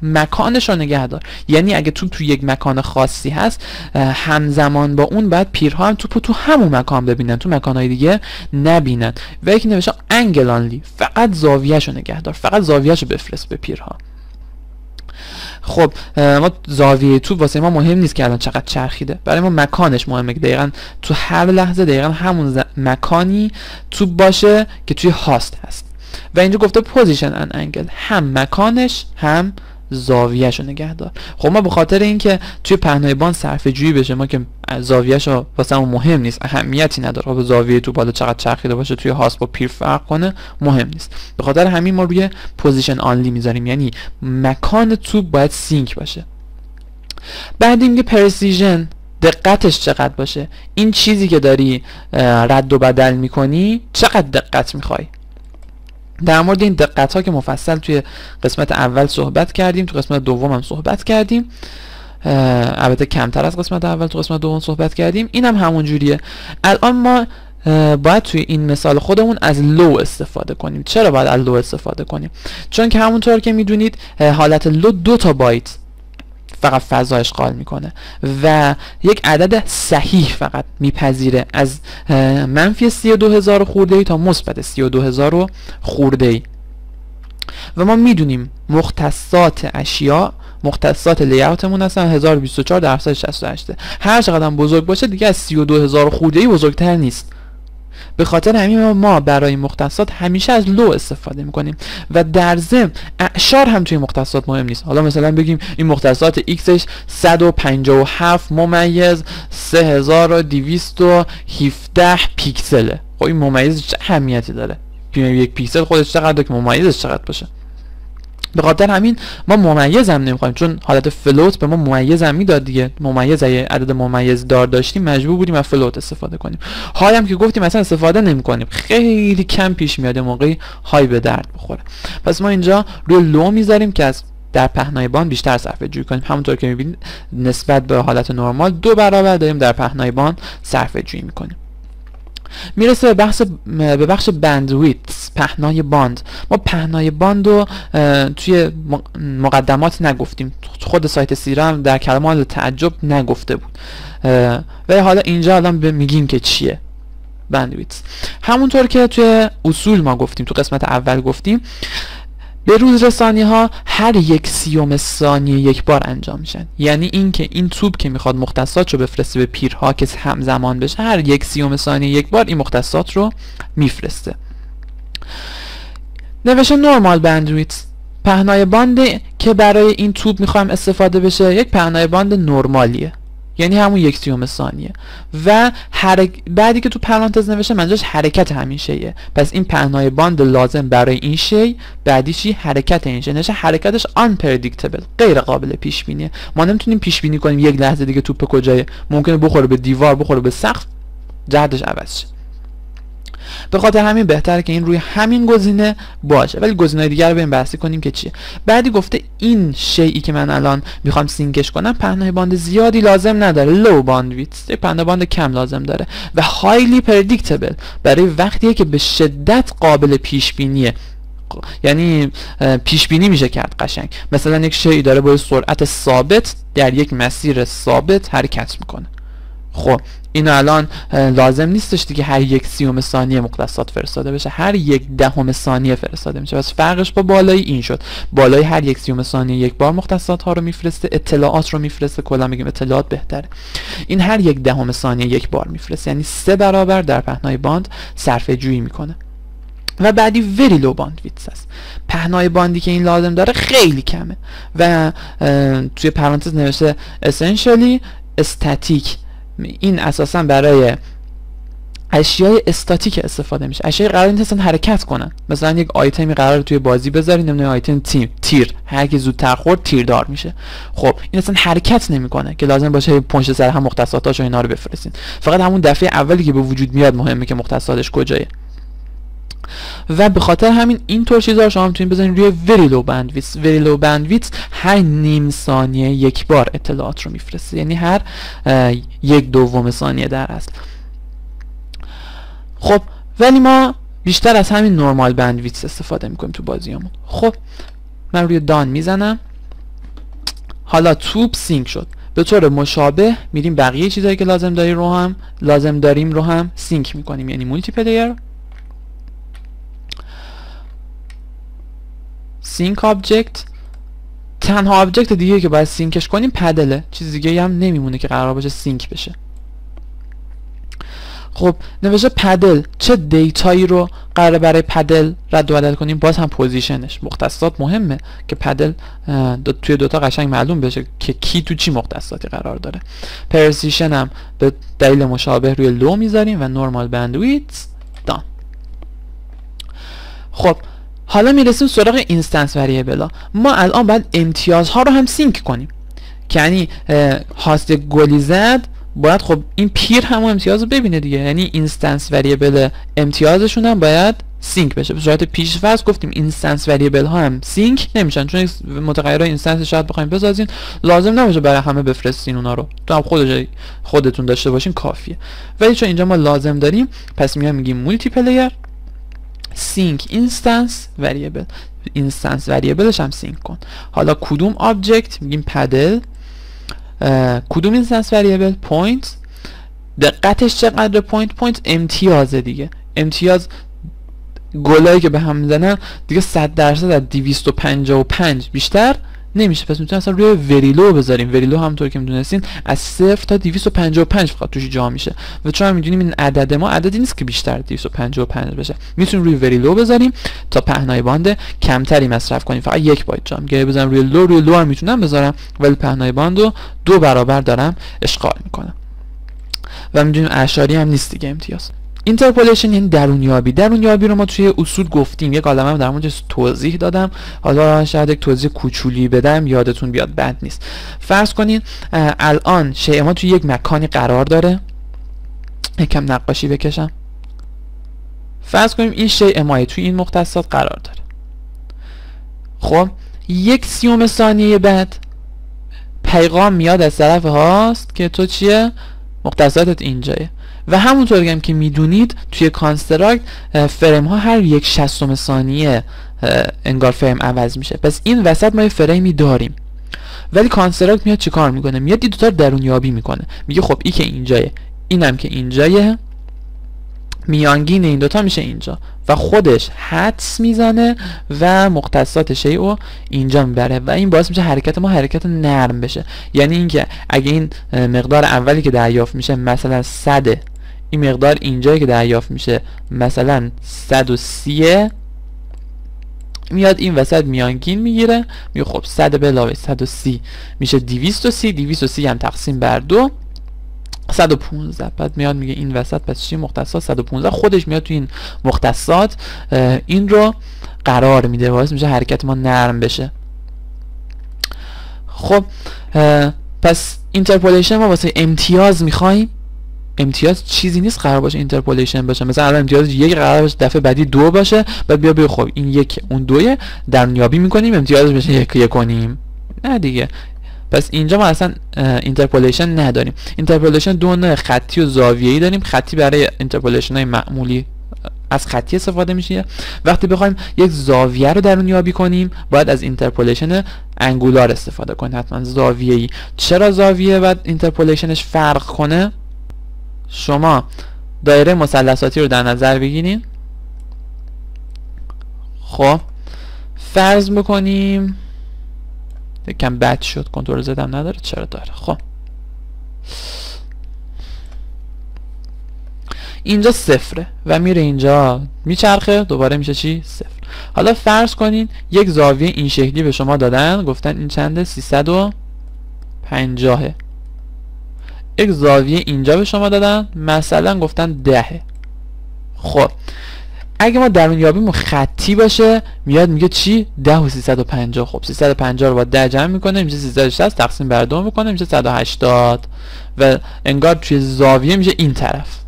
Speaker 1: مکانش رو نگه دار. یعنی اگه توپ تو یک مکان خاصی هست، همزمان با اون بعد پیرها هم توپو تو همون مکان ببینن، تو مکانهای دیگه نبینن. و یکی نوشته انگل آنلی، فقط زاویه‌اش رو نگه دار، فقط زاویه‌اش رو بفرست به پیرها. خب ما زاویه توپ واسه ما مهم نیست که الان چقدر چرخیده، برای ما مکانش مهمه که دقیقاً تو هر لحظه دقیقاً همون مکانی توپ باشه که توی هاست هست. و اینجا گفته پوزیشن ان انگل، هم مکانش هم زاویه‌اش رو نگه دار. خب ما به خاطر اینکه توی پهنای بان صرفه جویی بشه، ما که زاویه‌اش واسه ما مهم نیست، اهمیتی نداره. خب زاویه تو بالا چقدر چرخیده باشه توی هاست با پیر فرق کنه مهم نیست. به خاطر همین ما روی پوزیشن آنلی میذاریم، یعنی مکان توپ باید سینک باشه. بعد اینکه پرسیژن، دقتش چقدر باشه. این چیزی که داری رد و بدل میکنی چقدر دقت میخوای. در مورد این دقت ها که مفصل توی قسمت اول صحبت کردیم، تو قسمت دوم هم صحبت کردیم، البته کمتر از قسمت اول، تو قسمت دوم صحبت کردیم. این هم همون جوریه. الان ما باید توی این مثال خودمون از لو استفاده کنیم. چرا باید از لو استفاده کنیم؟ چون که همونطور که میدونید حالت لو 2 تا بایت فقط فضا اشغال میکنه و یک عدد صحیح فقط میپذیره از منفی 32000 خورده‌ای تا مثبت 32000 خورده‌ای. و ما میدونیم مختصات اشیاء، مختصات لیاوتمون هستن 1024 در 68. هر چقدر بزرگ باشه دیگه از 32000 خورده‌ای بزرگتر نیست. به خاطر همین ما برای مختصات همیشه از لو استفاده میکنیم و در ضمن اعشار هم توی مختصات مهم نیست. حالا مثلا بگیم این مختصات ایکسش 157 ممیز 3217 پیکسله. خب این ممیز چه اهمیتی داره؟ یک پیکسل خودش چقدر که ممیزش چقدر باشه. به خاطر همین ما ممیز هم نمیخوایم، چون حالت فلوت به ما ممیز هم میداد دیگه. ممیز اگه عدد ممیز دار داشتیم مجبور بودیم از فلوت استفاده کنیم. های هم که گفتیم مثلا استفاده نمیکنیم، خیلی کم پیش میاد موقعی های به درد بخوره. پس ما اینجا روی لو میذاریم که از در پهنای باند بیشتر صرفه جویی کنیم. همونطور که میبینید نسبت به حالت نرمال 2 برابر داریم در پهنای باند صرفه جویی میکنیم. میرسه به بخش بندویدث، پهنای باند. ما پهنای باند رو توی مقدمات نگفتیم، خود سایت سیرا هم در کلمات تعجب نگفته بود و حالا اینجا الان میگیم که چیه بندویدث. همونطور که توی اصول ما گفتیم، تو قسمت اول گفتیم، به روز رسانی ها هر 1/30 ثانیه یک بار انجام میشن. یعنی اینکه این توپ که میخواد مختصات رو بفرسته به پیرها که همزمان بشه، هر 1/30 ثانیه یک بار این مختصات رو میفرسته. نوشته نورمال بندویدث، پهنای باند که برای این توپ میخوایم استفاده بشه یک پهنای باند نرمالیه، یعنی همون 1/30 ثانیه و بعدی که تو پرانتز نوشته منظورش حرکت همین شیء. پس این پهنای باند لازم برای این شی بعدی چی؟ حرکت این شی. نشه حرکتش unpredictable، غیر قابل پیش بینیه. ما نمیتونیم پیش بینی کنیم یک لحظه دیگه توپ کجایه، ممکنه بخوره به دیوار، بخوره به سقف، جهتش عوض شه. به خاطر همین بهتره که این روی همین گزینه باشه. ولی گزینه‌های دیگر رو بریم بررسی کنیم که چیه. بعدی گفته این شیئی که من الان میخوام سینکش کنم پهنای باند زیادی لازم نداره، لو باندویدث، پهنای باند کم لازم داره و هایلی پردیکتبل، برای وقتیه که به شدت قابل پیش بینیه، یعنی پیش بینی میشه کرد قشنگ. مثلا یک شیئی داره با سرعت ثابت در یک مسیر ثابت حرکت میکنه. خب اینو الان لازم نیستش دیگه هر 1/30 ثانیه مختصات فرستاده بشه، هر 1/10 ثانیه فرستاده میشه. بس فرقش با بالای این شد، بالای هر 1/30 ثانیه یک بار مختصات ها رو میفرسته، اطلاعات رو میفرسته، کلا میگیم اطلاعات بهتره. این هر 1/10 ثانیه یک بار میفرسته، یعنی 3 برابر در پهنای باند صرفه جویی میکنه. و بعدی وری لو باندویدث است، پهنای باندی که این لازم داره خیلی کمه و توی پرانتز نوشته essentially static. این اساسا برای اشیای استاتیک استفاده میشه، اشیای قرار نیست حرکت کنن. مثلا یک آیتمی قرار توی بازی بذارین، نمیدونم آیتم تیر، هر کی زودتر خورد تیردار میشه. خب این اصلا حرکت نمیکنه که لازم باشه پشت سر هم مختصاتاش و اینا رو بفرستین. فقط همون دفعه اولی که به وجود میاد مهمه که مختصاتش کجایه. و به خاطر همین این طور چیزا رو شما میتونید بزنید روی وری لو باندویدث. وری لو باندویدث هر نیم ثانیه یک بار اطلاعات رو میفرسته، یعنی هر 1/2 ثانیه در اصل. خب ولی ما بیشتر از همین نورمال باندویدث استفاده میکنیم تو بازیامون. خب من روی دان میزنم، حالا توپ سینک شد. به طور مشابه میریم بقیه چیزایی که لازم داریم رو هم سینک میکنیم، یعنی مولتی پلیر، سینک آبجکت. تنها آبجکت دیگه که باید سینکش کنیم پدله، چیز دیگه هم نمیمونه که قرار باشه سینک بشه. خب نوشته پدل، چه دیتایی رو قراره برای پدل رد و بدل کنیم؟ باز هم پوزیشنش، مختصات مهمه که پدل توی دوتا قشنگ معلوم بشه که کی تو چی مختصاتی قرار داره. پرسیشن هم به دلیل مشابه روی لو میذاریم و نورمال باندویدث دان. خب حالا میرسیم سراغ اینستنس وریبل ها. ما الان باید امتیازها رو هم سینک کنیم، که یعنی هاست گلی زد باید خب این پیر هم امتیاز رو ببینه دیگه، یعنی اینستنس وریبل امتیازشون هم باید سینک بشه. به صورت پیش‌فرض گفتیم اینستنس وریبل ها هم سینک نمیشن، چون متغیرهای اینستنس شاید بخوایم بسازین لازم نمیشه برای همه بفرستین اونا رو، تو هم خودتون داشته باشین کافیه. ولی چون اینجا ما لازم داریم پس میگیم مولتی پلیر سینک اینستنس وریبل، اینستنس وریبلش هم سینک کن. حالا کدوم آبجکت؟ میگیم پدل. کدوم اینستنس وریبل؟ پوینت. دقتش چقدر پوینت امتیازه دیگه. امتیاز گلایی که به هم میزنن دیگه 100% از 255 بیشتر نمیشه. پس میتونیم اصلا روی وریلو بذاریم. وریلو همونطور که میدونستین از 0 تا 255 فقط توش جا میشه و چون میدونیم این عدد ما عددی نیست که بیشتر 255 بشه، میتونیم روی وریلو بذاریم تا پهنای باند کمتری مصرف کنیم. فقط 1 بایت جا میگه بزنم روی لو هم میتونم بذارم، ولی پهنای باند رو 2 برابر دارم اشغال میکنم و میدونیم اعشاری هم نیست دیگه امتیاز. اینترپولیشن یعنی درونیابی. درونیابی رو ما توی اصول گفتیم، یک عالمه در موردش توضیح دادم، حالا شاید یک توضیح کوچولی بدم یادتون بیاد، بد نیست. فرض کنین الان شیء ما توی یک مکانی قرار داره، یکم نقاشی بکشم. فرض کنیم این شیء ما توی این مختصات قرار داره. خب 1/30 ثانیه بعد پیغام میاد از طرف هاست که تو چیه؟ مختصاتت اینجایه. و همونطور هم که میدونید توی کانستراکت فریم ها هر 1/60 ثانیه انگار فریم عوض میشه. پس این وسط ما یه فریمی داریم، ولی کانستراکت میاد چیکار میکنه؟ میاد این دوتا رو درونیابی میکنه، میگه خب این که اینجایه، اینم که اینجایه، میانگین این دوتا میشه اینجا و خودش حدس میزنه و مختصات شیء رو اینجا میبره و این باعث میشه حرکت ما حرکت نرم بشه. یعنی اینکه اگه این مقدار اولی که دریافت میشه مثلا 100، این مقدار اینجایی که دریافت میشه مثلا 130، میاد این وسط میانگین میگیره، میگه خب 100 به علاوه 130 میشه 230، 230 هم تقسیم بر 2 115. بعد میاد میگه این وسط پس چی؟ مختصات 115. خودش میاد تو این مختصات این رو قرار میده، باعث میشه حرکت ما نرم بشه. خب پس اینترپولیشن ما واسه امتیاز میخوایم. امتیاز چیزی نیست قرار باشه اینترپولیشن باشه. مثلا الان امتیاز 1 قرار باشه دفعه بعدی 2 باشه، بعد بیا خب این 1 اون 2 درونیابی میکنیم امتیاز بشه 1 کنیم، نه دیگه. پس اینجا ما اصلا اینترپولیشن نداریم. اینترپولیشن دو نوع خطی و زاویه‌ای داریم. خطی برای اینترپولیشن های معمولی از خطی استفاده میشه. وقتی بخوایم یک زاویه رو درونیابی کنیم باید از اینترپولیشن انگولار استفاده کنیم، حتما زاویه‌ای. چرا زاویه باید اینترپولیشنش فرق کنه؟ شما دایره مثلثاتی رو در نظر بگیرین. خب فرض میکنیم یکم بد شد، کنترل زدم نداره، چرا داره؟ خب اینجا 0 و میره اینجا میچرخه دوباره میشه چی؟ 0. حالا فرض کنین یک زاویه این شکلی به شما دادن، گفتن این چنده؟ 350. یک زاویه اینجا به شما دادن مثلا گفتن 10. خب اگه ما درونیابیمون خطی باشه میاد میگه چی؟ 10 و 350. خب 350 رو با 10 جمع میکنه میشه 360 تقسیم بر 2 میکنه میشه 180 و انگار توی زاویه میشه این طرف،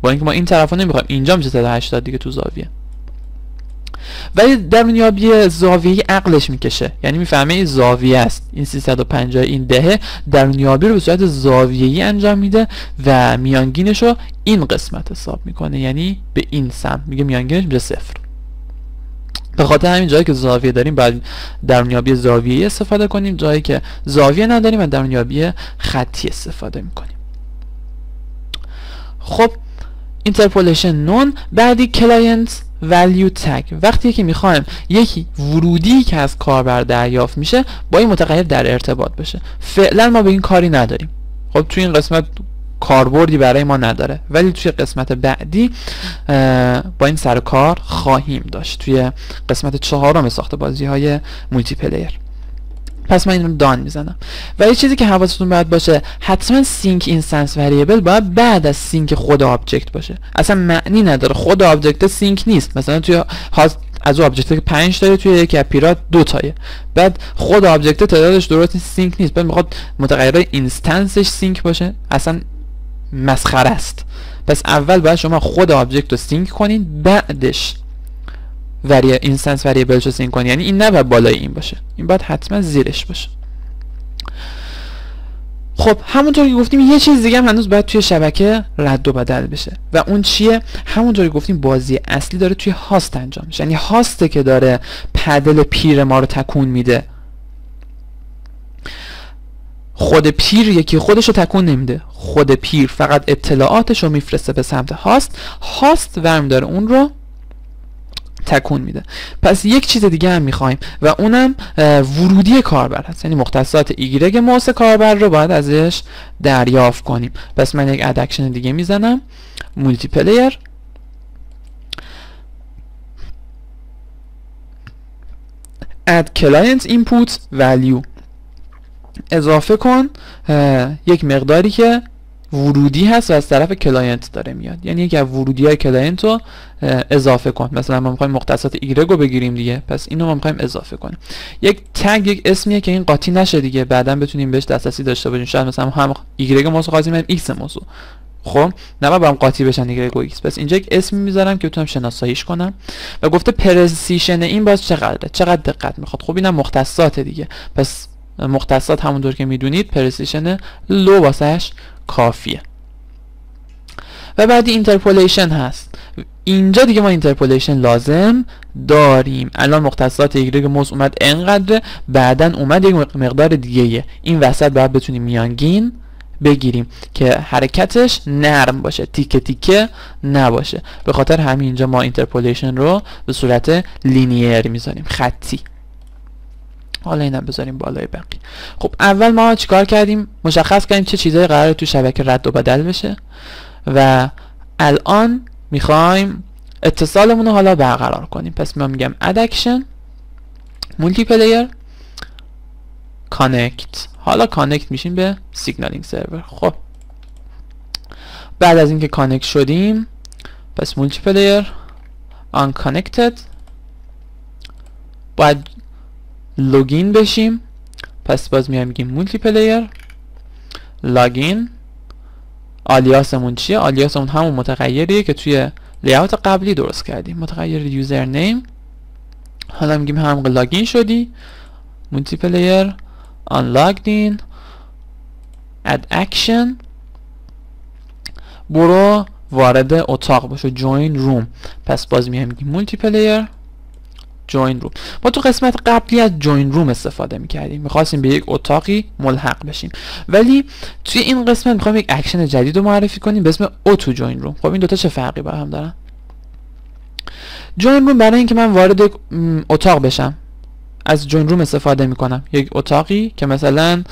Speaker 1: با اینکه ما این طرف رو نمیخوایم، اینجا میشه 180 دیگه تو زاویه. ولی درونیابی زاویه‌ای عقلش میکشه، یعنی میفهمه این زاویه است، این 350 این 10 درونیابی رو به صورت زاویه‌ای انجام میده و میانگینش رو این قسمت حساب میکنه، یعنی به این سمت میگه میانگینش میشه 0. به خاطر همین جایی که زاویه داریم باید درونیابی زاویه‌ای استفاده کنیم، جایی که زاویه نداریم و درونیابی خطی استفاده میکنیم. خب اینترپولیشن نون. بعدی کلاینت value tag. وقتی که میخوایم یکی ورودی که از کاربر دریافت میشه با این متغیر در ارتباط بشه. فعلا ما به این کاری نداریم. خب توی این قسمت کاربردی برای ما نداره، ولی توی قسمت بعدی با این سر کار خواهیم داشت توی قسمت 4 ساخت بازی های مولتی پلیر. پس من این رو دان میزنم و یه چیزی که حواستون باید باشه، حتما سینک اینستنس وریبل باید بعد از سینک خود آبجکت باشه. اصلا معنی نداره خود آبجکت سینک نیست. مثلا توی از آبجکت که 5 تایه توی یک اپیرات 2 تایه، بعد خود آبجکت تعدادش درست سینک نیست، بعد میخواد متغیرهای اینستنسش سینک باشه، اصلا مسخره است. پس اول باید شما خود آبجکت رو سینک کنین، بعدش اینستنس وریبلش رو سینک کنین. یعنی این نباید بالای این باشه، این باید حتما زیرش باشه. خب همونطور که گفتیم یه چیز دیگه هم هنوز باید توی شبکه رد و بدل بشه و اون چیه؟ همونطور که گفتیم بازی اصلی داره توی هاست انجام میشه، یعنی هاسته که داره پدل پیر ما رو تکون میده. خود پیر یکی خودش رو تکون نمیده، خود پیر فقط اطلاعاتش رو میفرسته به سمت هاست، هاست ورم داره اون رو تکون میده. پس یک چیز دیگه هم میخوایم و اونم ورودی کاربر هست، یعنی مختصات ایگرگ ماوس کاربر رو باید ازش دریافت کنیم. پس من یک اد اکشن دیگه میزنم، مولتی پلیر add client input value، اضافه کن یک مقداری که ورودی هست و از طرف کلاینت داره میاد، یعنی یک ورودی های کلاینت رو اضافه کن. مثلا ما میخوایم مختصات ایگرگ رو بگیریم دیگه، پس اینو ما میخوایم اضافه کنیم. یک تگ یک اسمیه که این قاطی نشه دیگه، بعدا بتونیم بهش دسترسی داشته باشیم. شاید مثلا هم ایگرگ موضوع خاصی میگیم ایکس موضوع، خب نه با هم قاطی بشن ایگرگ و ایکس. پس اینجا یک اسمی میذارم که بتونم شناساییش کنم و گفته پرسیشن این باز چقدر دقت میخواد. خب اینم مختصات دیگه، پس مختصات همونطور که میدونید پرسیشن لو واسش کافیه. و بعدی اینترپولیشن هست. اینجا دیگه ما اینترپولیشن لازم داریم. الان مختصات ایگرگ موز اومد انقدر، بعدن اومد یک مقدار دیگه، این وسط باید بتونیم میانگین بگیریم که حرکتش نرم باشه، تیکه تیکه نباشه. به خاطر همین اینجا ما اینترپولیشن رو به صورت لینیر میذاریم، خطی. حالا اینم بذاریم بالای بقیه. خب اول ما چیکار کردیم؟ مشخص کردیم چه چیزایی قراره تو شبکه رد و بدل بشه و الان میخوایم اتصالمون رو حالا برقرار کنیم. پس من میگم add action multiplayer connect. حالا کانکت میشیم به سیگنالینگ سرور. خب بعد از اینکه کانکت شدیم، پس multiplayer unconnected باید لوگین بشیم. پس باز میگیم مولتیپلیر لاگین. آلیاسمون چیه؟ آلیاسمون همون متغیریه که توی لیاوت قبلی درست کردیم، متغیر یوزر نیم. حالا میگیم هم لاگین شدی، مولتیپلیر آن لاگین اد اکشن، برو وارد اتاق بشو، جوین روم. پس باز میگیم مولتیپلیر جوین روم. ما تو قسمت قبلی از جوین روم استفاده میکردیم، میخواستیم به یک اتاقی ملحق بشیم، ولی توی این قسمت میخوایم یک اکشن جدید رو معرفی کنیم به اسم اوتو جوین روم. خب این دوتا چه فرقی با هم دارن؟ جوین روم برای اینکه من وارد یک اتاق بشم از جوین روم استفاده میکنم، یک اتاقی که مثلا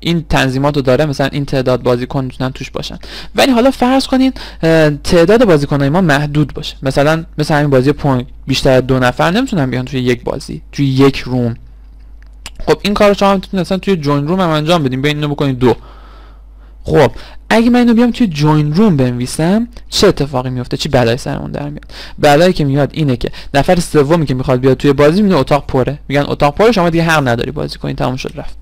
Speaker 1: این تنظیمات رو داره، مثلا این تعداد بازیکن میتونن توش باشن. ولی حالا فرض کنین تعداد بازیکنای ما محدود باشه، مثلا همین بازی پوینت بیشتر از 2 نفر نمیتونن بیان توی یک بازی، توی یک روم. خب این کارو شما میتونید مثلا توی جوین روم هم انجام بدیم، بین اینو بکنید 2. خب اگه من اینو بیام توی جوین روم بنویسم، چه اتفاقی میفته؟ چی بلایی سرمون در میاد؟ بلایی که میاد اینه که نفر سومی که میخواد بیاد توی بازی میونه اتاق پره، میگن اتاق پره، شما دیگه حق نداری بازی کنی، تموم شد رفت.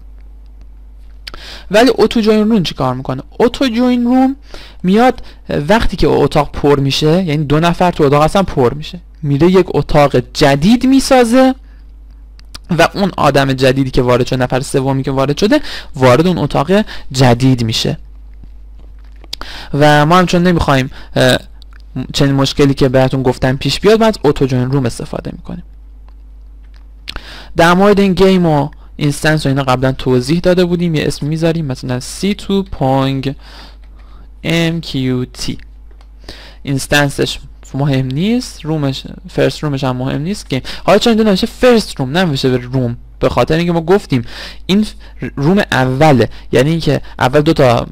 Speaker 1: ولی اوتو جوین روم چی کار میکنه؟ اوتو جوین روم میاد وقتی که اتاق پر میشه، یعنی 2 نفر تو اتاق اصلا پر میشه، میره یک اتاق جدید میسازه و اون آدم جدیدی که وارد شده، نفر سومی که وارد شده، وارد اون اتاق جدید میشه. و ما هم چون نمیخوایم چنین مشکلی که بهتون گفتم پیش بیاد، بعد اوتو جوین روم استفاده میکنیم. در مورد این گیم و اینستنس و اینا قبلا توضیح داده بودیم. یه اسم میذاریم مثلا C2.mqt. اینستنسش مهم نیست، رومش فرست رومش هم مهم نیست. گیم حالا چون اینجا نوشته فرست روم نمیشه به روم، به خاطر اینکه ما گفتیم این روم اوله، یعنی اینکه اول 2 تا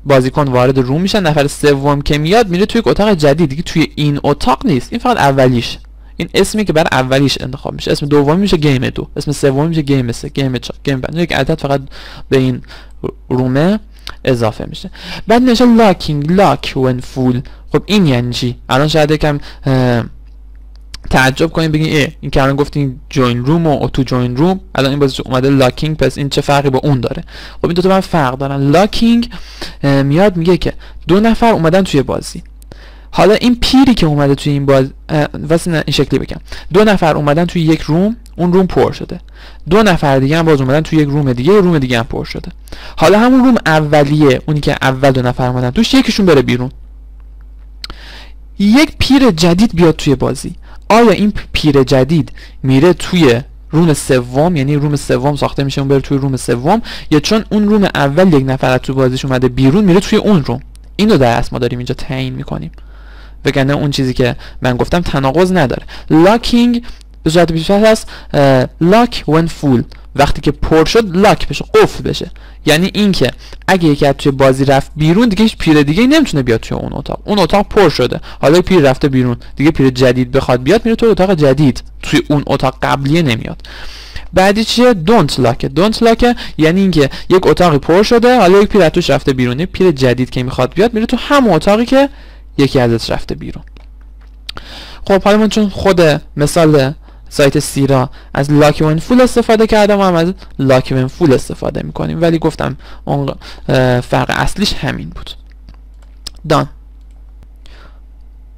Speaker 1: بازیکن وارد روم میشن، نفر سوم که میاد میره توی یک اتاق جدید دیگه، توی این اتاق نیست، این فقط اولیش. این اسمی که برای اولیش انتخاب میشه، اسم دومی میشه گیم 2، اسم سومی میشه گیم 3، گیم 4، گیم 5. یک عدد فقط به این رومه اضافه میشه. بعد نشه لاکینگ، لاک when full. خب این یعنی چی؟ الان شاید یکم تعجب کنیم بگین این که الان گفتین جوین روم و اوتو جوین روم، الان این بازی اومده لاکینگ، پس این چه فرقی با اون داره؟ خب این دو تا با هم فرق دارن. لاکینگ میاد میگه که 2 نفر اومدن توی بازی، حالا این پیری که اومده توی این باز واسه این شکلی بگم، 2 نفر اومدن توی یک روم، اون روم پر شده، 2 نفر دیگه هم باز اومدن توی یک روم دیگه، روم دیگه هم پر شده. حالا همون روم اولیه، اونی که اول 2 نفر اومدن توش، یکیشون بره بیرون، یک پیر جدید بیاد توی بازی. آیا این پیر جدید میره توی روم سوم، یعنی روم سوم ساخته میشه اون بره توی روم سوم، یا چون اون روم اول یک نفر از تو بازیش اومده بیرون میره توی اون روم؟ اینو در اصل ما داریم اینجا تعیین میکنیم. وگرنه اون چیزی که من گفتم تناقض نداره. لاکینگ به صورت پیش‌فرض هست لاک when full، وقتی که پر شد لاک بشه، قفل بشه. یعنی این که اگه یکی از توی بازی رفت بیرون، دیگه هیچ پیر دیگه نمیتونه بیاد توی اون اتاق. اون اتاق پر شده، حالا پیر رفته بیرون، دیگه پیر جدید بخواد بیاد میره توی اتاق جدید، توی اون اتاق قبلیه نمیاد. بعدی چیه؟ دونت لاک. دونت لاک یعنی اینکه یک اتاقی پر شده، حالا یک پیر توش رفته بیرون، پیر جدید که میخواد بیاد میره تو همون اتاقی که یکی ازش رفته بیرون. خب حالا من چون خود مثال سایت سیرا از لاک ون فول استفاده کردم، هم از لاک ون فول استفاده میکنیم، ولی گفتم اون فرق اصلیش همین بود. دان.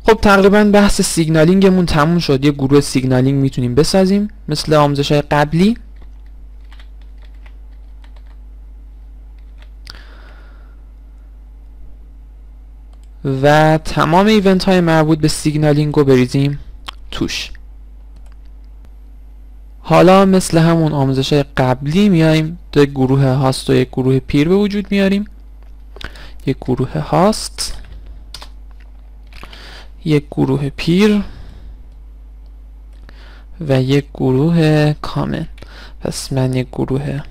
Speaker 1: خب تقریبا بحث سیگنالینگمون تموم شد. یه گروه سیگنالینگ میتونیم بسازیم مثل آموزش‌های قبلی. و تمام ایونت های مربوط به سیگنالینگ رو بریزیم توش. حالا مثل همون آموزش قبلی میایم دو گروه هاست و یک گروه پیر به وجود میاریم. یک گروه هاست، یک گروه پیر و یک گروه کامن. پس من یک گروه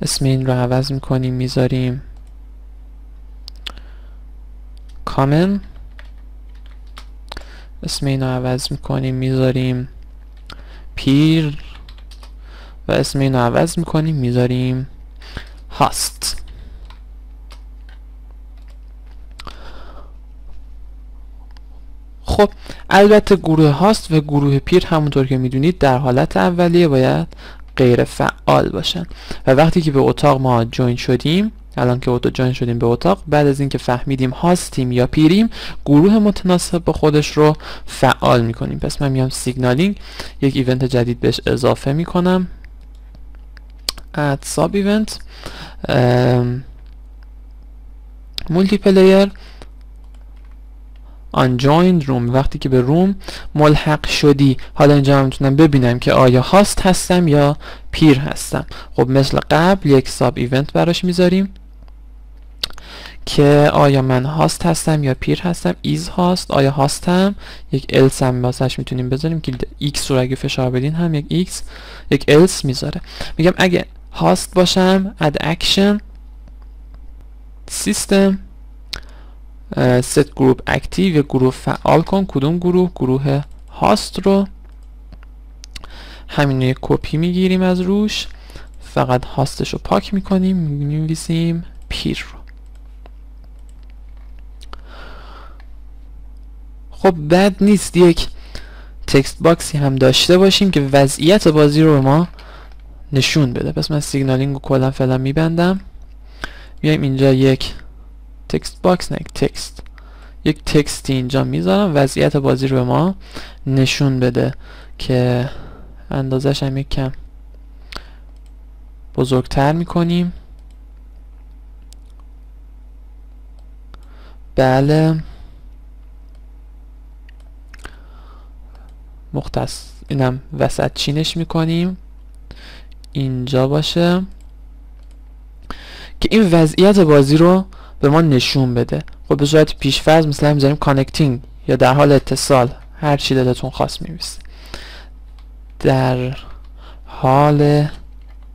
Speaker 1: اسم این رو عوض میکنیم میذاریم کامن، اسم این رو عوض میکنیم میذاریم پیر و اسم این رو عوض میکنیم میذاریم هاست. خب البته گروه هاست و گروه پیر همونطور که میدونید در حالت اولیه باید غیر فعال باشن و وقتی که به اتاق ما جوین شدیم، الان که جوین شدیم به اتاق، بعد از اینکه فهمیدیم هاستیم یا پیریم، گروه متناسب با خودش رو فعال میکنیم. پس من میام سیگنالینگ یک ایونت جدید بهش اضافه میکنم، add sub event multiplayer unjoined room. وقتی که به روم ملحق شدی، حالا اینجا هم میتونم ببینم که آیا هاست هستم یا پیر هستم. خب مثل قبل یک ساب ایونت براش میذاریم که آیا من هاست هستم یا پیر هستم. ایز هاست، آیا هاستم. یک else هم واسش میتونیم بذاریم که x رو اگه فشار بدین هم یک x یک else میذاره. میگم اگه هاست باشم add action system set group active، یک گروه فعال کن. کدوم گروه؟ گروه هاست رو. همین یک کپی میگیریم از روش، فقط هاستش رو پاک میکنیم، می‌نویسیم پیر رو. خب بد نیست یک تکست باکسی هم داشته باشیم که وضعیت بازی رو ما نشون بده. پس من سیگنالینگ رو کلا فعلا میبندم، میایم اینجا یک تکست باکس، نه تکست، یک تکستی اینجا میذارم وضعیت بازی رو به ما نشون بده که اندازش هم یک کم بزرگتر میکنیم. بله مختص اینم وسط چینش میکنیم اینجا باشه که این وضعیت بازی رو به ما نشون بده. خب به صورت پیش‌فرض مثلا میذاریم کانکتینگ یا در حال اتصال، هر چی دلتون خواست می‌نویسید. در حال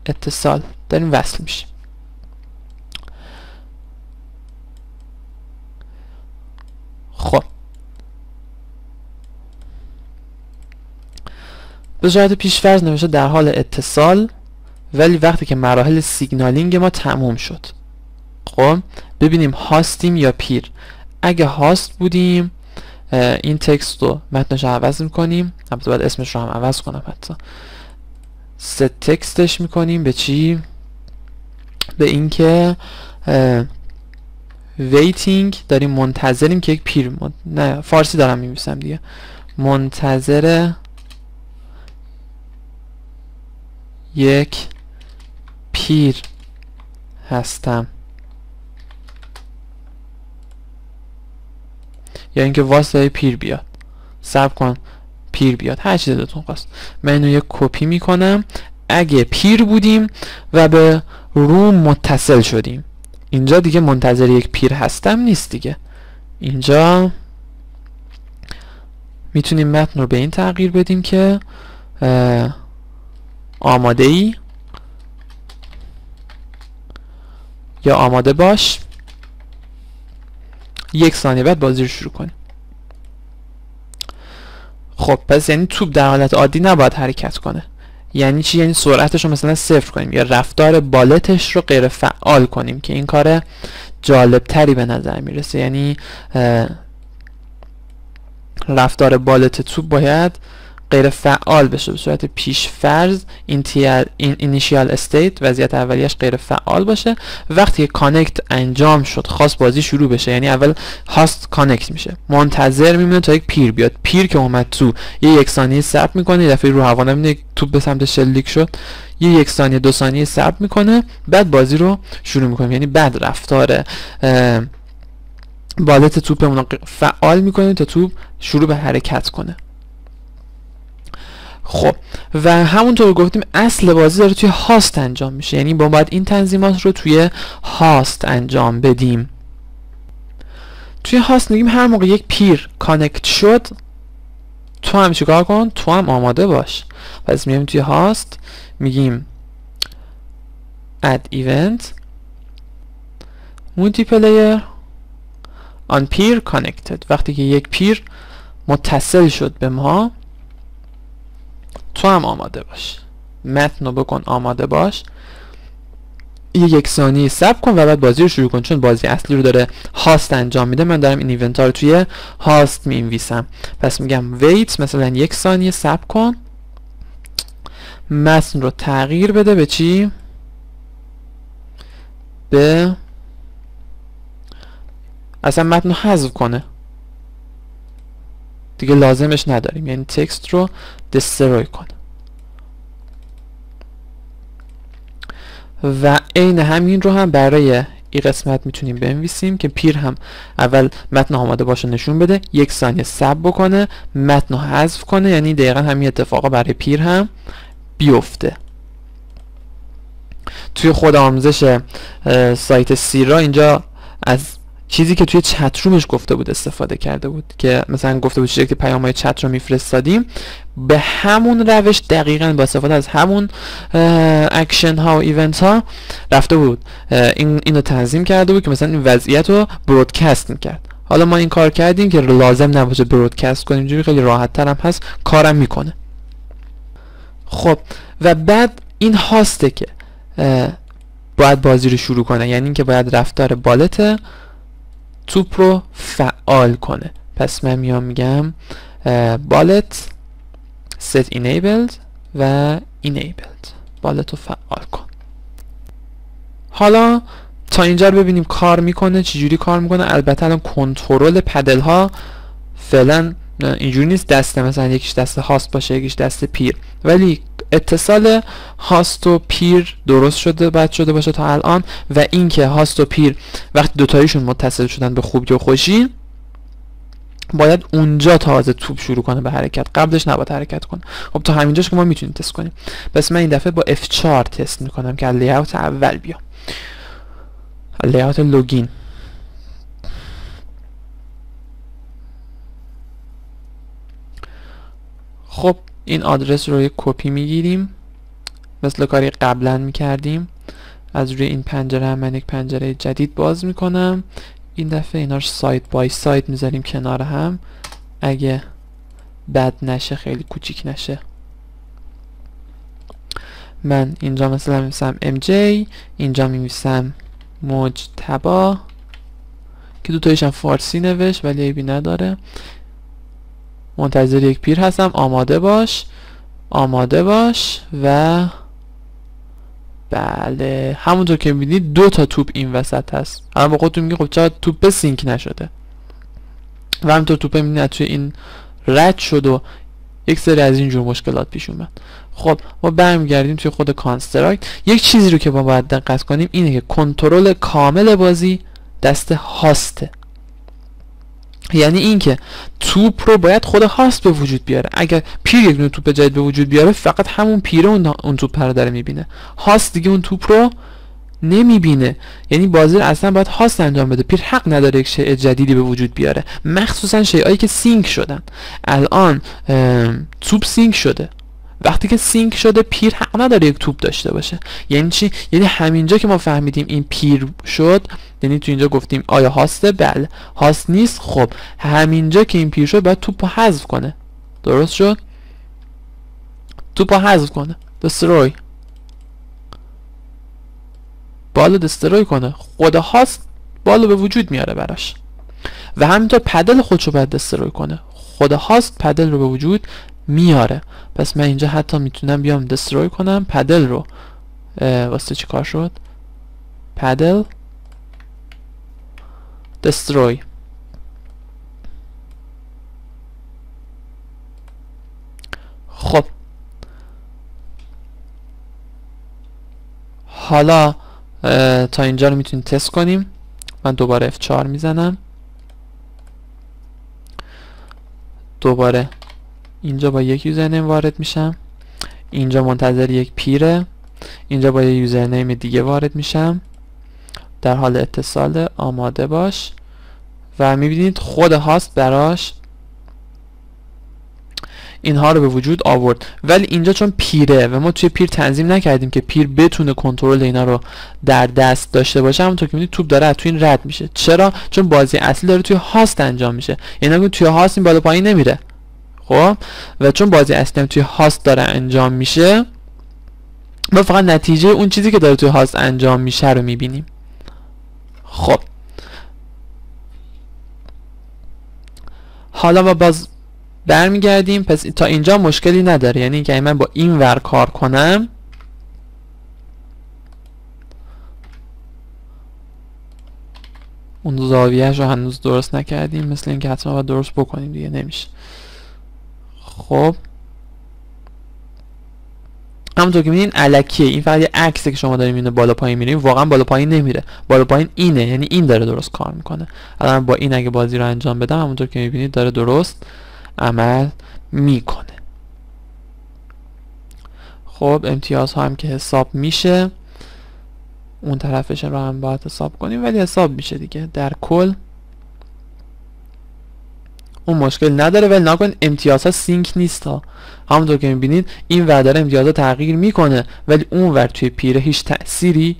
Speaker 1: اتصال داریم وصل میشیم. خب به صورت پیش‌فرض نوشته در حال اتصال، ولی وقتی که مراحل سیگنالینگ ما تموم شد، خب ببینیم هاستیم یا پیر. اگه هاست بودیم این تکست رو متنش رو عوض میکنیم، البته باید اسمش رو هم عوض کنم، حتی ست تکستش میکنیم به چی؟ به اینکه waiting، داریم منتظریم که یک پیر نه فارسی دارم می‌نویسم دیگه، منتظر یک پیر هستم، یا اینکه واسه پیر بیاد، صبر کن پیر بیاد، هر چیزی دلتون خواست. من اینو یک کپی میکنم. اگه پیر بودیم و به روم متصل شدیم، اینجا دیگه منتظر یک پیر هستم نیست دیگه، اینجا میتونیم متن رو به این تغییر بدیم که آماده ای یا آماده باش. 1 ثانیه بعد بازی رو شروع کنیم. خب پس یعنی توپ در حالت عادی نباید حرکت کنه. یعنی چی؟ یعنی سرعتش رو مثلا 0 کنیم یا رفتار بالتش رو غیر فعال کنیم که این کار جالب تری به نظر میرسه. یعنی رفتار بالت توپ باید غیر فعال بشه، به صورت پیش فرض اینیشیال استیت، وضعیت اولیش غیر فعال باشه. وقتی کانکت انجام شد خواست بازی شروع بشه، یعنی اول هاست کانکت میشه، منتظر میمونه تا یک پیر بیاد. پیر که اومد تو 1 ثانیه صبر میکنه، یه دفعه رو هوا نمیده توپ به سمت شلیک شد، 1 ثانیه 2 ثانیه صبر میکنه، بعد بازی رو شروع میکنه. یعنی بعد رفتار بالت توپمون رو فعال میکنیم تا توپ شروع به حرکت کنه. خب و همونطور گفتیم اصل بازی داره توی هاست انجام میشه، یعنی ما باید این تنظیمات رو توی هاست انجام بدیم. توی هاست میگیم هر موقع یک پیر کانکت شد تو هم چیکار کن؟ تو هم آماده باش. پس میگیم توی هاست میگیم add event multiplayer on peer connected. وقتی که یک پیر متصل شد به ما تو هم آماده باش. متن رو بکن آماده باش، 1 ثانیه صبر کن و بعد بازی رو شروع کن. چون بازی اصلی رو داره هاست انجام میده، من دارم این ایونت ها رو توی هاست می‌نویسم. پس میگم wait مثلا 1 ثانیه صبر کن، متن رو تغییر بده به چی؟ به اصلا متن رو حذف کنه دیگه، لازمش نداریم، یعنی تکست رو دستروی کنه. و عین همین رو هم برای این قسمت میتونیم بنویسیم که پیر هم اول متن آماده باشه نشون بده، 1 ثانیه صبر بکنه، متن رو حذف کنه، یعنی دقیقا همین اتفاقا برای پیر هم بیفته. توی خود آموزش سایت سیرا اینجا از چیزی که توی چت رومش گفته بود استفاده کرده بود که مثلا گفته بود چیزی که پیام‌های چت رو میفرستادیم به همون روش دقیقاً با استفاده از همون اکشن ها و ایونت ها رفته بود اینو تنظیم کرده بود که مثلا این وضعیت رو برودکست میکرد. حالا ما این کار کردیم که لازم نباشه برودکست کنیم، اینجوری خیلی راحت تر هم هست، کارم میکنه. خب و بعد این هاسته که باید بازی رو شروع کنه، یعنی اینکه باید رفتار بالت توپ رو فعال کنه. پس من میام میگم بالت set enabled و enabled، بالت رو فعال کن. حالا تا اینجا رو ببینیم کار میکنه چجوری کار میکنه. البته الان کنترل پدل ها فعلا اینجوری نیست دسته مثلا یکیش دست هاست باشه یکیش دست پیر، ولی اتصال هاست و پیر درست شده باید شده باشه تا الان. و اینکه هاست و پیر وقتی دوتایشون متصل شدن به خوبی و خوشی باید اونجا تازه توپ شروع کنه به حرکت، قبلش نباید حرکت کنه. خب تا همینجاش که ما میتونیم تست کنیم. پس من این دفعه با F4 تست میکنم که لیاوت اول بیام، لیاوت لوگین. خب این آدرس رو یک کپی میگیریم مثل کاری قبلا میکردیم. از روی این پنجره هم من یک پنجره جدید باز میکنم. این دفعه ایناش ساید بای ساید میذاریم کنار هم اگه بد نشه، خیلی کوچیک نشه. من اینجا مثلا می‌نویسم MJ، اینجا می‌نویسم مجتبی که دوتایش هم فارسی نوشت ولی عیبی نداره. منتظر یک پیر هستم، آماده باش آماده باش. و بله همونطور که میبینید 2 تا توپ این وسط هست. الان با خودتون میگید خب چرا توپ سینک نشده، و همینطور توپ میبینید توی این رد شد و یک سری از اینجور مشکلات پیش اومد. خب ما برمیگردیم توی خود کانستراکت. یک چیزی رو که ما باید دقت کنیم اینه که کنترل کامل بازی دست هاسته، یعنی اینکه توپ رو باید خود هاست به وجود بیاره. اگر پیر یک دونه توپ جدید به وجود بیاره فقط همون پیره اون توپ رو داره میبینه، هاست دیگه اون توپ رو نمیبینه. یعنی بازی رو اصلا باید هاست انجام بده. پیر حق نداره یک شیء جدیدی به وجود بیاره، مخصوصا شیئایی که سینک شدن. الان توپ سینک شده. وقتی که سینک شده پیر حق نداره یک توپ داشته باشه. یعنی چی؟ یعنی همینجا که ما فهمیدیم این پیر شد، یعنی تو اینجا گفتیم آیا هاسته؟ بله. هاست نیست؟ خب همینجا که این پیر شد باید توپو حذف کنه. درست شد؟ توپو حذف کنه. دستروی، بالو دستروی کنه. خود هاست بالو به وجود میاره براش. و همینطور پدل خودشو باید دستروی کنه. خود هاست پدل رو به وجود میاره. پس من اینجا حتی میتونم بیام دستروی کنم پدل رو. واسه چی کار شد؟ پدل دستروی. خب حالا تا اینجا رو میتونیم تست کنیم. من دوباره F4 میزنم. دوباره اینجا با یک یوزرنیم وارد میشم. اینجا منتظر یک پیره. اینجا با یک یوزرنیم دیگه وارد میشم. در حال اتصال، آماده باش. و میبینید خود هاست براش اینها رو به وجود آورد. ولی اینجا چون پیره و ما توی پیر تنظیم نکردیم که پیر بتونه کنترل اینا رو در دست داشته باشه، همونطور که میبینید توپ داره توی این رد میشه. چرا؟ چون بازی اصلی داره توی هاست انجام میشه. یعنی اگه توی هاست این بالا پایین نمیره. خب و چون بازی اصلی هم توی هاست داره انجام میشه، ما فقط نتیجه اون چیزی که داره توی هاست انجام میشه رو میبینیم. خب حالا ما باز برمیگردیم. پس تا اینجا مشکلی نداره. یعنی که من با این ور کار کنم، اون زاویه‌اش رو هنوز درست نکردیم، مثل اینکه حتما باید درست بکنیم دیگه، نمیشه. خب همونطور که می‌بینین الکیه. این فقط یه عکسه که شما داریم اینو بالا پایین میریم، واقعا بالا پایین نمیره. بالا پایین اینه، یعنی این داره درست کار میکنه. الان با این اگه بازی رو انجام بدم، همونطور که می‌بینید داره درست عمل میکنه. خب امتیاز ها هم که حساب میشه، اون طرفش رو هم باید حساب کنیم، ولی حساب میشه دیگه. در کل اون مشکل نداره. ولی نکن امتیاز ها سینک نیست ها. همونطور که میبینید این ور داره امتیاز ها تغییر میکنه، ولی اون ور توی پیره هیچ تأثیری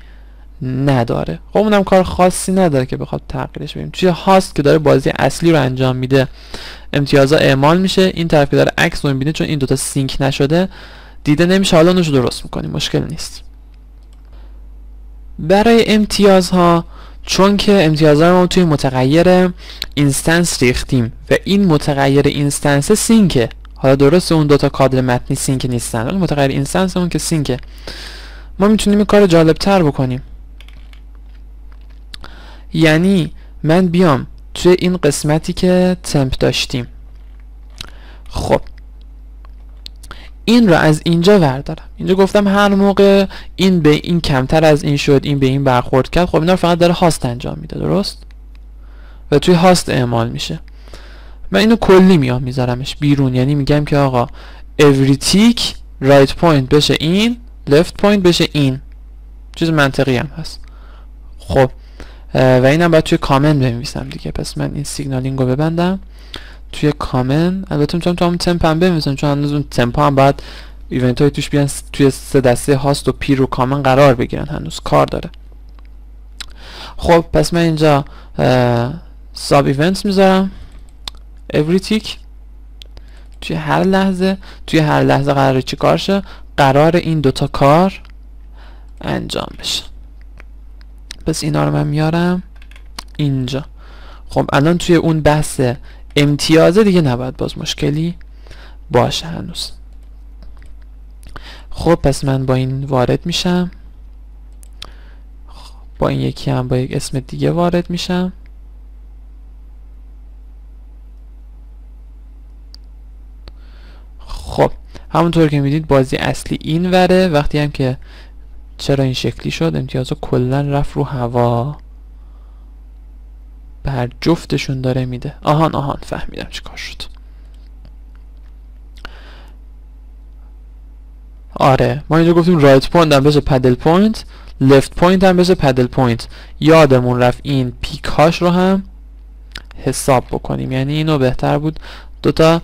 Speaker 1: نداره. خب اونم کار خاصی نداره که بخواد تغییرش بدیم. توی هاست که داره بازی اصلی رو انجام میده، امتیازها اعمال میشه. این طرف که داره عکس رو میبینه، چون این دوتا سینک نشده دیده نمیشه. حالا اونشو درست میکنیم، مشکل نیست. برای امتیازها، چون که امتیازها رو ما توی متغیر اینستنس ریختیم و این متغیر اینستنس سینکه. حالا درسته اون دوتا کادر متنی سینک نیستن، ولی متغیر اینستنس اون که سینکه. ما میتونیم این کار جالب تر بکنیم. یعنی من بیام توی این قسمتی که تمپ داشتیم، خب این رو از اینجا وردارم. اینجا گفتم هر موقع این به این کمتر از این شد، این به این برخورد کرد، خب اینا رو فقط داره هاست انجام میده، درست؟ و توی هاست اعمال میشه. من اینو کلی میام میذارمش بیرون. یعنی میگم که آقا every tick right point بشه این، left point بشه این. چیز منطقی هم هست. خب و اینم باید توی کامنت بنویسم دیگه. پس من این سیگنالینگ رو ببندم توی کامنت. البته میتونم تو همون تمپ هم بنویسم، چون هنوز اون تمپ هم باید ایونت های توش بیان توی سه دسته هاست و پیر و کامن قرار بگیرن، هنوز کار داره. خب پس من اینجا ساب ایونت میذارم every tick. توی هر لحظه قراره چی کار شه؟ قرار این دوتا کار انجام بشه. پس اینا رو من میارم اینجا. خب الان توی اون بحث امتیازه دیگه نباید باز مشکلی باشه هنوز. خب پس من با این وارد میشم، با این یکی هم با یک اسم دیگه وارد میشم. خب همونطور که میدید بازی اصلی این وره. وقتی هم که چرا این شکلی شد، امتیازها کلا رفت رو هوا، بر جفتشون داره میده. آهان فهمیدم چی کار شد. آره ما اینجا گفتیم رایت پوینت هم بشه پدل پوینت، left point هم بشه paddle point. یادمون رفت این پیک هاش رو هم حساب بکنیم، یعنی اینو بهتر بود دوتا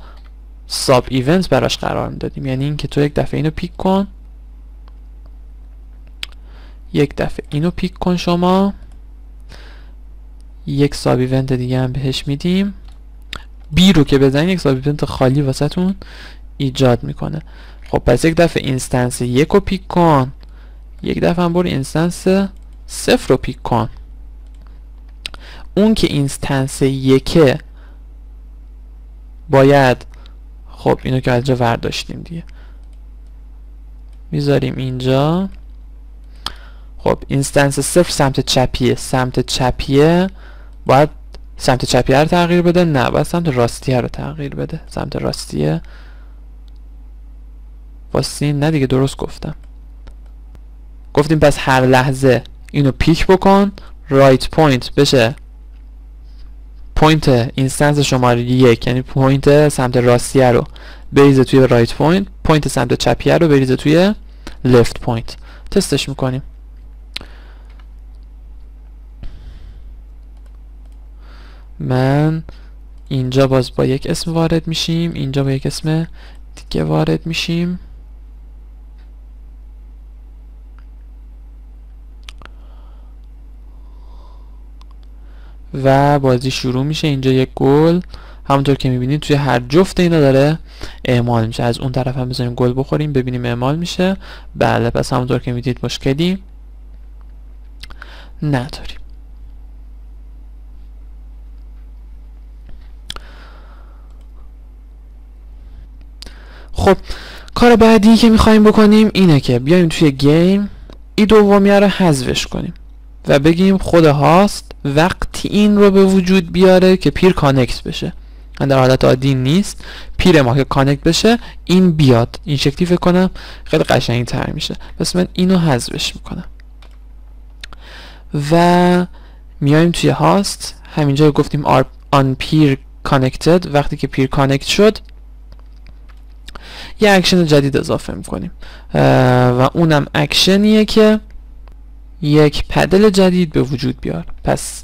Speaker 1: ساب ایونت براش قرار میدادیم، یعنی این که تو یک دفعه اینو پیک کن، یک دفعه اینو پیک کن، شما یک ساب ایونت دیگه هم بهش میدیم. بی رو که بزنید یک ساب ایونت خالی واسه تون ایجاد میکنه. خب پس یک دفعه اینستنس یک رو پیک کن، یک دفعه هم برو اینستنس 0 رو پیک کن. اون که اینستنس یکه باید، خب اینو که از جا ورداشتیم دیگه میذاریم اینجا. خب اینستنس 0 سمت چپیه، سمت چپیه باید سمت چپیه رو تغییر بده، نه باید سمت راستیه رو تغییر بده. سمت راستیه واسین، نه دیگه درست گفتیم پس هر لحظه اینو پیک بکن، رایت پوینت بشه پوینت اینستنس شماره 1، یعنی پوینت سمت راستیه رو بریزه توی رایت پوینت، پوینت سمت چپیه رو بریزه توی لفت پوینت. تستش میکنیم. من اینجا باز با یک اسم وارد میشیم، اینجا با یک اسم دیگه وارد میشیم و بازی شروع میشه. اینجا یک گل همونطور که میبینید توی هر جفت اینا داره اعمال میشه. از اون طرف هم بذاریم گل بخوریم ببینیم اعمال میشه. بله پس همونطور که میبینید مشکلی نداریم. خب کار بعدی که میخوایم بکنیم اینه که بیایم توی گیم این دومیه رو حذفش کنیم و بگیم خود هاست وقتی این رو به وجود بیاره که پیر کانکت بشه. در حالت عادی نیست، پیر ما که کانکت بشه این بیاد. این شکلی فکر کنم خیلی قشنگی تر میشه. پس من اینو حذفش میکنم و میایم توی هاست. همینجا گفتیم on peer connected، وقتی که پیر کانکت شد یه اکشن جدید اضافه میکنیم و اونم اکشنیه که یک پدل جدید به وجود بیار. پس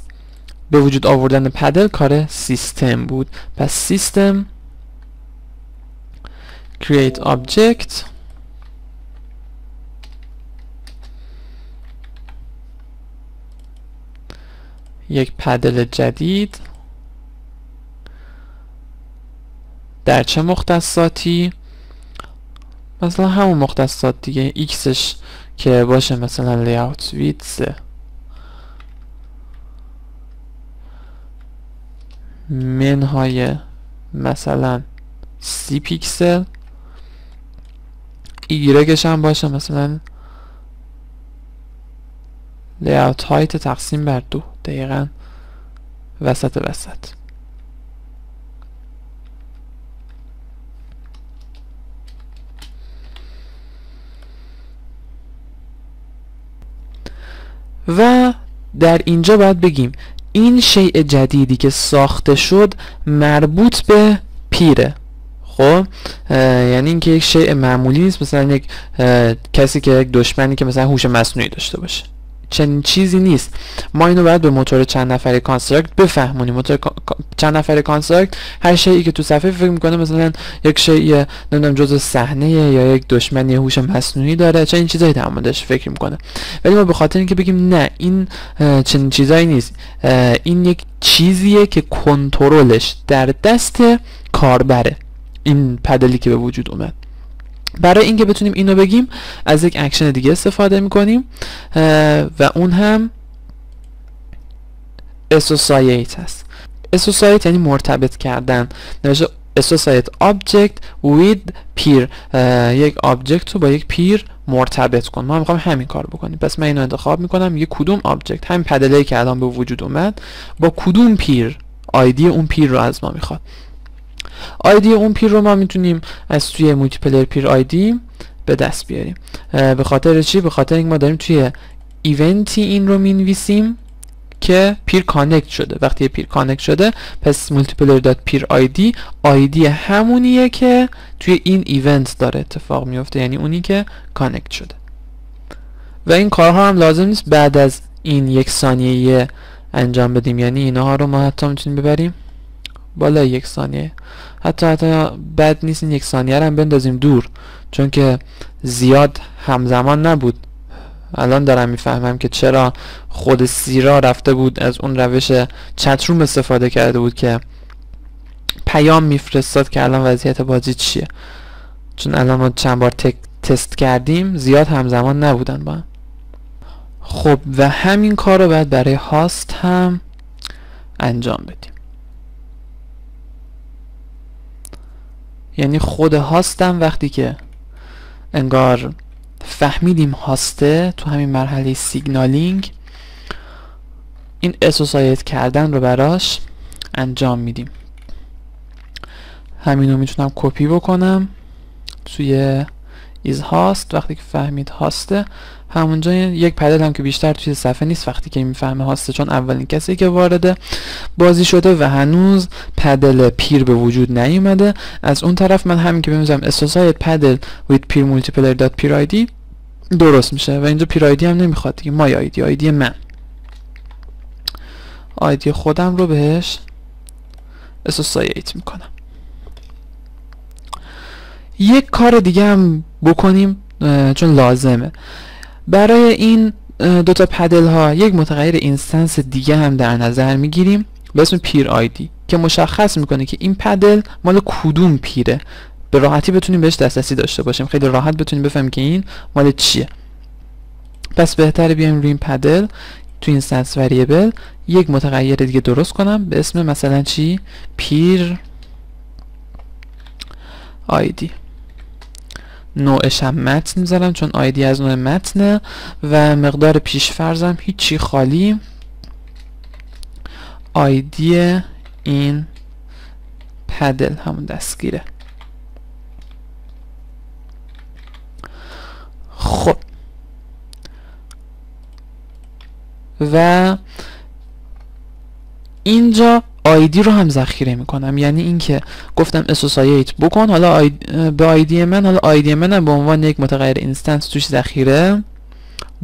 Speaker 1: به وجود آوردن پدل کار سیستم بود. پس سیستم create object یک پدل جدید در چه مختصاتی؟ مثلا همون مختصات دیگه، ایکسش که باشه مثلا layout width منهای مثلا 30 پیکسل، ایگرگش هم باشه مثلا layout height تقسیم بر 2، دقیقا وسط. و در اینجا باید بگیم این شیء جدیدی که ساخته شد مربوط به پیره. خب یعنی اینکه یک شیء معمولی نیست، مثلا یک کسی که یک دشمنی که مثلا هوش مصنوعی داشته باشه، چنین چیزی نیست. ما اینو باید به موتور چند نفره کانستراکت بفهمونیم. موتور چند نفره کانستراکت هر شیئی که تو صفحه فکر میکنه مثلا یک شیء نمیدونم جزء صحنه یا یک دشمنی هوش مصنوعی داره، چنین چیزایی در موردش فکر میکنه. ولی ما به خاطر اینکه بگیم نه این چنین چیزایی نیست، این یک چیزیه که کنترلش در دست کاربره، این پدلی که به وجود اومد. برای اینکه بتونیم اینو بگیم از یک اکشن دیگه استفاده میکنیم و اون هم associate هست. associate یعنی مرتبط کردن، نوشته associate object with peer، یک آبجکت رو با یک پیر مرتبط کن. ما میخوایم همین کار بکنیم. پس من اینو انتخاب میکنم، میگه کدوم آبجکت، همین پدله‌ای که الان به وجود اومد با کدوم پیر، آیدی اون پیر رو از ما میخواد. آیدی اون پیر رو ما میتونیم از توی مولتیپلیر پیر آیدی به دست بیاریم. به خاطر چی؟ به خاطر اینکه ما داریم توی ایونتی این رو مینویسیم که پیر کانکت شده. وقتی پیر کانکت شده پس مولتیپلیر دات پیر آیدی آیدی همونیه که توی این ایونت داره اتفاق میفته، یعنی اونی که کانکت شده. و این کارها هم لازم نیست بعد از این 1 ثانیه انجام بدیم، یعنی اینها رو ما حتی میتونیم ببریم بالای 1 ثانیه، حتی بد نیست این 1 ثانیه رو هم بندازیم دور، چون که زیاد همزمان نبود. الان دارم میفهمم که چرا خود سیرا رفته بود از اون روش چتروم استفاده کرده بود که پیام میفرستاد که الان وضعیت بازی چیه، چون الان ما چند بار تست کردیم زیاد همزمان نبودن با هم. خب و همین کار رو باید برای هاست هم انجام بدیم، یعنی خود هاستم وقتی که انگار فهمیدیم هاسته تو همین مرحله سیگنالینگ، این اسوسییت کردن رو براش انجام میدیم. همینو میتونم کپی بکنم توی ایز هاست. وقتی که فهمید هاسته، همونجا یک پدل هم که بیشتر توی صفحه نیست وقتی که میفهمه هاسته، چون اولین کسی که وارد بازی شده و هنوز پدل پیر به وجود نیومده. از اون طرف من همین که بمیزم associate paddle with peer multiplayer.peerid درست میشه و اینجا پیر آیدی هم نمیخواد دیگه، مای آیدی، آیدی من، آیدی خودم رو بهش associate میکنم. یک کار دیگه هم بکنیم چون لازمه. برای این دوتا پدل ها یک متغیر اینستنس دیگه هم در نظر میگیریم به اسم پیر آیدی که مشخص میکنه که این پدل مال کدوم پیره، به راحتی بتونیم بهش دسترسی داشته باشیم، خیلی راحت بتونیم بفهمیم که این مال چیه. پس بهتره بیایم روی این پدل تو اینستنس وریبل یک متغیر دیگه درست کنم به اسم مثلا چی؟ پیر آیدی. نوعش هم متن میذارم چون آیدی از نوع متنه و مقدار پیشفرضم هیچی، خالی آیدی این پدل همون دستگیره. خب و اینجا آیدی رو هم ذخیره میکنم، یعنی اینکه گفتم اسوسییت بکن، حالا به آیدی من، حالا آیدی منم به عنوان یک متغیر اینستنس توش ذخیره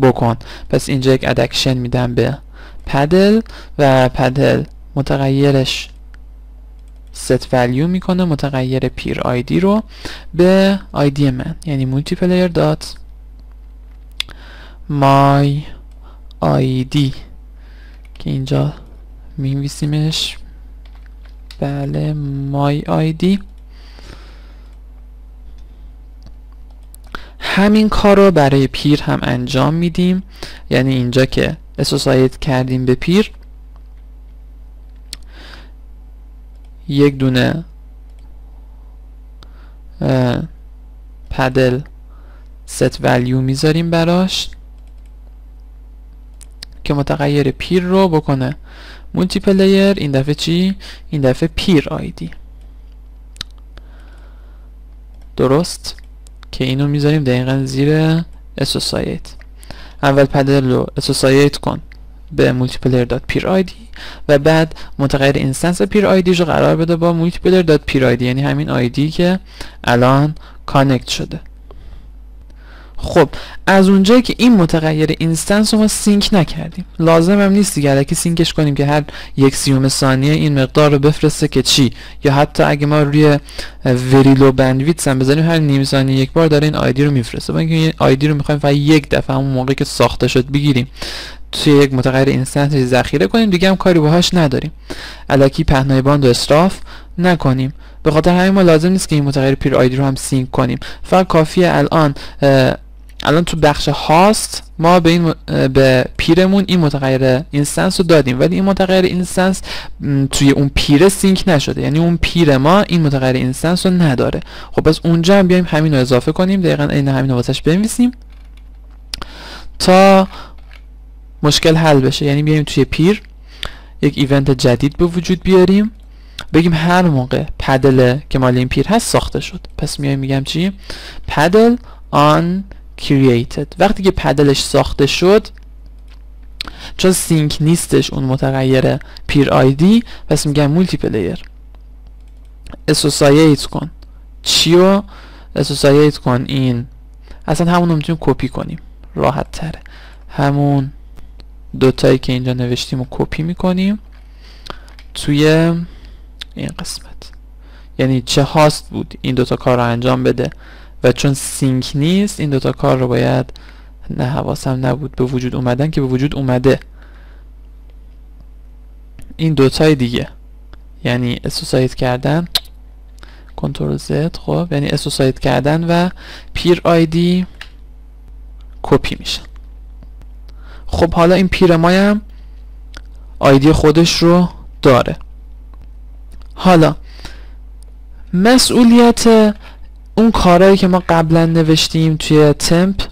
Speaker 1: بکن. پس اینجا یک ادکشن میدم به پدل و پدل متغیرش set value میکنه متغیر پیر آیدی رو به آیدی من، یعنی multiplayer dot my id که اینجا می‌نویسیمش، بله my id. همین کار رو برای پیر هم انجام میدیم، یعنی اینجا که اسوسییت کردیم به پیر یک دونه پدل set value میذاریم براش که متغیر پیر رو بکنه مولتیپلیر. این دفعه چی؟ این دفعه پیر آیدی. درست که اینو میذاریم دقیقا زیر اسوسییت. اول پدل رو اسوسییت کن به multiplayer dot peer id و بعد متغیر اینستنس پیر آیدی رو قرار بده با multiplayer dot peer id، یعنی همین آیدی که الان کانکت شده. خب از اونجایی که این متغیر اینستنس رو ما سینک نکردیم، لازم هم نیست دیگه الکی سینکش کنیم که هر 1/30 ثانیه این مقدار رو بفرسته که چی، یا حتی اگه ما روی وری لو بندویدث هم بزنیم هر نیم ثانیه یک بار داره این آیدی رو میفرسته. با اینکه این آیدی رو میخوایم فقط یک دفعه همون موقعی که ساخته شد بگیریم توی یک متغیر اینستنس ذخیره کنیم، دیگه هم کاری باهاش نداریم، الکی پهنای باند و اسراف نکنیم. به خاطر همین ما لازم نیست که این متغیر پیر آیدی رو هم سینک کنیم، فقط کافیه الان تو بخش هاست ما به پیرمون این متغیر اینستنس رو دادیم، ولی این متغیر اینستنس توی اون پیر سینک نشده، یعنی اون پیر ما این متغیر اینستنس رو نداره. خب پس اونجا هم بیایم همین رو اضافه کنیم، دقیقا این همین رو واسش بنویسیم تا مشکل حل بشه. یعنی بیایم توی پیر یک ایونت جدید به وجود بیاریم، بگیم هر موقع پدل که مال این پیر هست ساخته شد، پس میایم میگم چی؟ پدل on created. وقتی که پدلش ساخته شد، چون سینک نیستش اون متغیر پیر آیدی، پس میگم مولتیپلیر اسوسییت کن چیو؟ اسوسییت کن این، اصلا همون رو میتونیم کپی کنیم راحت تره. همون دوتایی که اینجا نوشتیم رو کپی میکنیم توی این قسمت. یعنی چه هاست بود این دوتا کار رو انجام بده و چون سینک نیست این دوتا کار رو باید، نه حواسم نبود به وجود اومدن که به وجود اومده، این دوتای دیگه یعنی اسوسییت کردن، کنترل زد، خب یعنی اسوسییت کردن و پیر آیدی کپی میشه. خب حالا این پیر ما هم آیدی خودش رو داره. حالا مسئولیت اون کارهایی که ما قبلا نوشتیم توی تمپ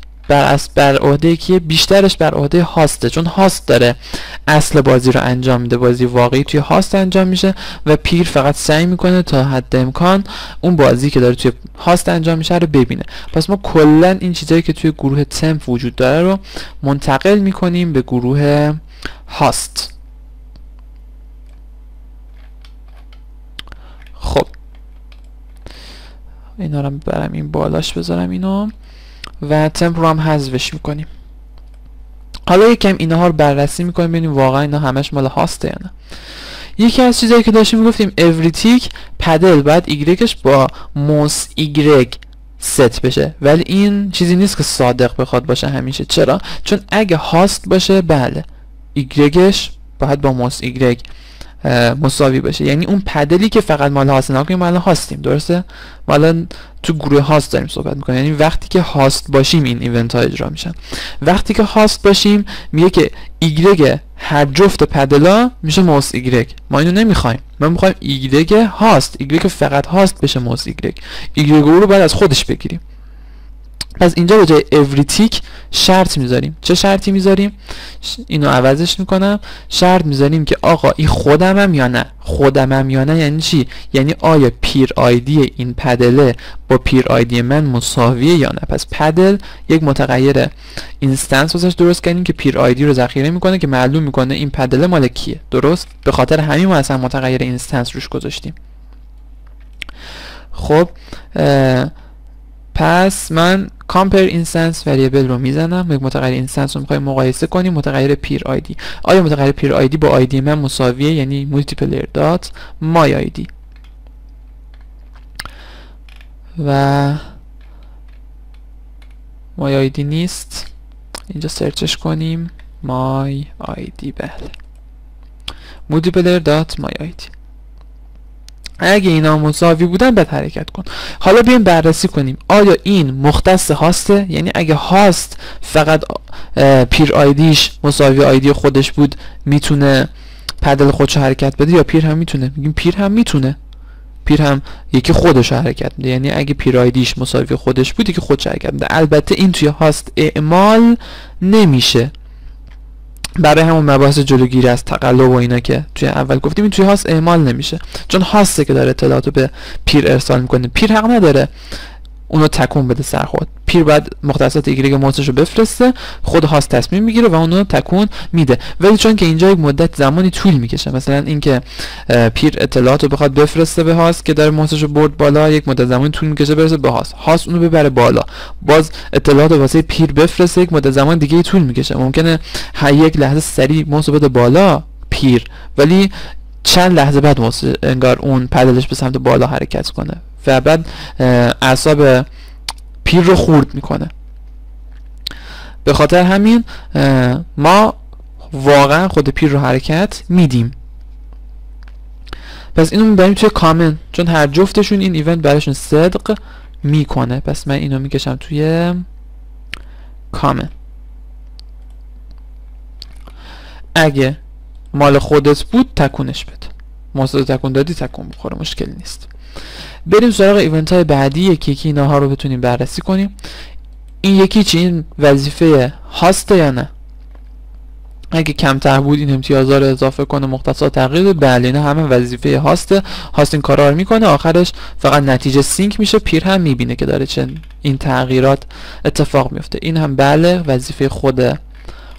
Speaker 1: بر عهده که بیشترش بر عهده هاسته، چون هاست داره اصل بازی رو انجام میده، بازی واقعی توی هاست انجام میشه و پیر فقط سعی میکنه تا حد امکان اون بازی که داره توی هاست انجام میشه رو ببینه. پس ما کلا این چیزایی که توی گروه تمپ وجود داره رو منتقل میکنیم به گروه هاست. خب اینا رو برم این بالاش بذارم اینو و تمپ رو هم حذفش میکنیم. حالا یکم اینها رو بررسی میکنیم ببینیم واقعا اینا همش مال هاسته یا نه. یکی از چیزایی که داشتیم میگفتیم everytick پدل باید ایگرگش با موس ایگرگ ست بشه، ولی این چیزی نیست که صادق بخواد باشه همیشه. چرا؟ چون اگه هاست باشه بله ایگرگش باید با موس ایگرگ مساوی باشه، یعنی اون پدلی که فقط مال هاست. نکنیم ما الان هاستیم، درسته؟ ما الان تو گروه هاست داریم صحبت میکنیم، یعنی وقتی که هاست باشیم این ایونت ها اجرا میشن. وقتی که هاست باشیم میگه که ایگرگ هر جفت پدلا میشه موس ایگرگ. ما اینو نمیخوایم، ما میخوایم ایگرگ هاست، ایگرگ فقط هاست بشه موس ایگرگ. ایگرگ رو باید از خودش بگیریم. پس اینجا به جای everytick شرط میذاریم. چه شرطی میذاریم؟ اینو عوضش میکنم، شرط میذاریم که آقا این خودمم یا نه. خودمم یا نه یعنی چی؟ یعنی آیا پیر آیدی این پدله با پیر آیدی من مساویه یا نه. پس پدل یک متغیر اینستنس واسش درست کردیم که پیر آیدی رو ذخیره میکنه که معلوم میکنه این پدله مال کیه، درست؟ به خاطر همین ما اصلا متغیر اینستنس روش گذاشتیم. خب پس من compare instance variable رو میزنم، یک متغیر اینستنس رو میخوایم مقایسه کنیم، متغیر پیر آیدی. آیا متغیر پیر آیدی با آیدی من مساویه؟ یعنی multiplayer dot my آیدی و my آیدی نیست، اینجا سرچش کنیم my آیدی. بله multiplayer dot my آیدی. اگه اینا مساوی بودن بعد حرکت کن. حالا بیایم بررسی کنیم آیا این مختص هاسته، یعنی اگه هاست فقط پیر آیدیش مساوی آیدی خودش بود میتونه پدل خودشو حرکت بده یا پیر هم میتونه؟ میگیم پیر هم میتونه، پیر هم یکی خودشو حرکت میده، یعنی اگه پیر آیدیش مساوی خودش بود یکی خودش حرکت میده. البته این توی هاست اعمال نمیشه برای همون مباحث جلوگیری از تقلب و اینا که توی اول گفتیم. این توی هاست اعمال نمیشه چون هاسته که داره اطلاعاتو به پیر ارسال میکنه. پیر حق نداره اونو تکون بده سر خود. پیر باید مختصات ایگرگ موسش رو بفرسته، خود هاست تصمیم میگیره و اونو تکون میده. ولی چون که اینجا یک مدت زمانی طول میکشه، مثلا اینکه پیر اطلاعات رو بخواد بفرسته به هاست که داره موسش رو برد بالا، یک مدت زمانی طول میکشه برسه به هاست، هاست اونو ببره بالا، باز اطلاعات واسه پیر بفرسته، یک مدت زمان دیگه طول میکشه. ممکنه هر یک لحظه سریع موس بده بالا پیر، ولی چند لحظه بعد موس انگار اون پدلش به سمت بالا حرکت کنه و بعد اعصاب پیر رو خورد میکنه. به خاطر همین ما واقعا خود پیر رو حرکت میدیم. پس اینو میبریم توی کامن، چون هر جفتشون این ایونت براشون صدق میکنه. پس من اینو میکشم توی کامن. اگه مال خودت بود تکونش بده، موضوع تکون دادی تکون بخوره، مشکلی نیست. بریم سراغ ایونت های بعدی، یکی یکی اینها رو بتونیم بررسی کنیم. این یکی چی؟ این وظیفه هاسته یا نه؟ اگه کمتر بود این امتیازها رو اضافه کنه، مختصات تغییر بده. بله اینا همه وظیفه هاسته. هاست این کارا رو میکنه، آخرش فقط نتیجه سینک میشه، پیر هم میبینه که داره چه این تغییرات اتفاق میفته. این هم بله وظیفه خود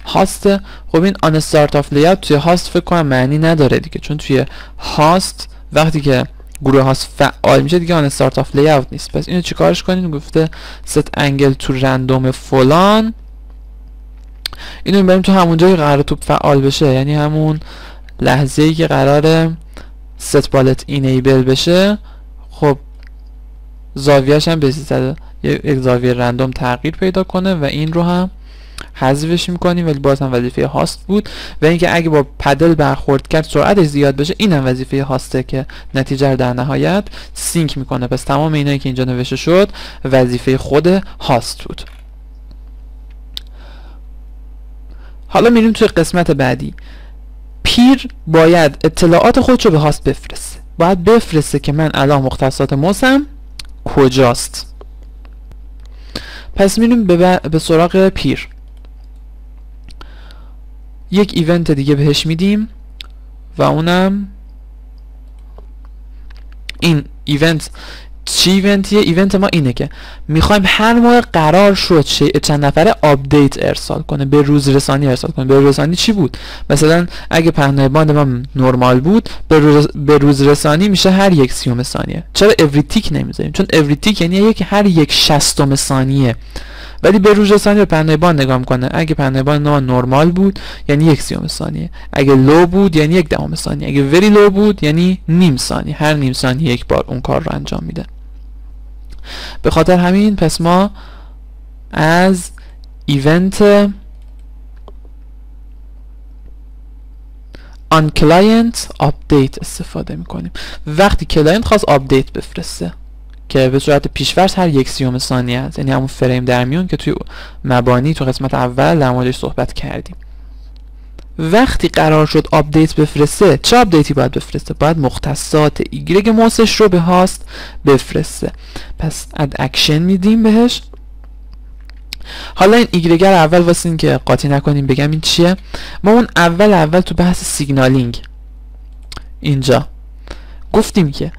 Speaker 1: هاسته. خب این آن استارت آف لی‌آوت توی هاست فکر کنم معنی نداره دیگه، چون توی هاست وقتی که گروه هاست فعال میشه دیگه آن استارت آف لی‌آوت نیست. پس اینو چیکارش کنیم؟ گفته set angle to random فلان اینو میبریم تو همون جایی که قرار توپ فعال بشه، یعنی همون لحظه‌ای که قرار set bullet enable بشه. خب زاویه‌اش هم به 300 یک زاویه رندوم تغییر پیدا کنه و این رو هم حذفش میکنیم، ولی باز هم وظیفه هاست بود. و اینکه اگه با پدل برخورد کرد سرعتش زیاد بشه، این هم وظیفه هاسته که نتیجه رو در نهایت سینک میکنه. پس تمام اینایی که اینجا نوشته شد وظیفه خود هاست بود. حالا میریم توی قسمت بعدی. پیر باید اطلاعات خودش رو به هاست بفرسته. باید بفرسته که من الان مختصات موسم کجاست. پس میریم به سراغ پیر. یک ایونت دیگه بهش میدیم و اونم این ایونت. چی ایونتیه؟ ایونت ما اینه که میخوایم هر ماه قرار شد چند نفره آپدیت ارسال کنه، به روز رسانی ارسال کنه. به روز رسانی چی بود؟ مثلا اگه پهنای باند ما نرمال بود، به روز رسانی میشه هر 1/30 ثانیه. چرا every tick نمیذاریم؟ چون every tick یعنی هر 1/60 ثانیه. ولی به روز رسانی به پهنای باند نگاه میکنه. اگه پهنای باند ما نرمال بود یعنی 1/30 ثانیه، اگه لو بود یعنی 1/10 ثانیه، اگه وری لو بود یعنی نیم ثانیه. هر نیم ثانیه یک بار اون کار رو انجام میده. به خاطر همین پس ما از ایونت on client update استفاده میکنیم. وقتی کلاینت خواست آپدیت بفرسته که به صورت پیش‌فرض هر 1/30 ثانیه است، یعنی همون فریم در میون که توی مبانی تو قسمت اول در موردش صحبت کردیم. وقتی قرار شد آپدیت بفرسته، چه آپدیتی باید بفرسته؟ باید مختصات ایگرگ موسش رو به هاست بفرسته. پس اد اکشن میدیم بهش. حالا این ایگرگ رو اول واسه این که قاطی نکنیم بگم این چیه. ما اون اول تو بحث سیگنالینگ اینجا گفتیم که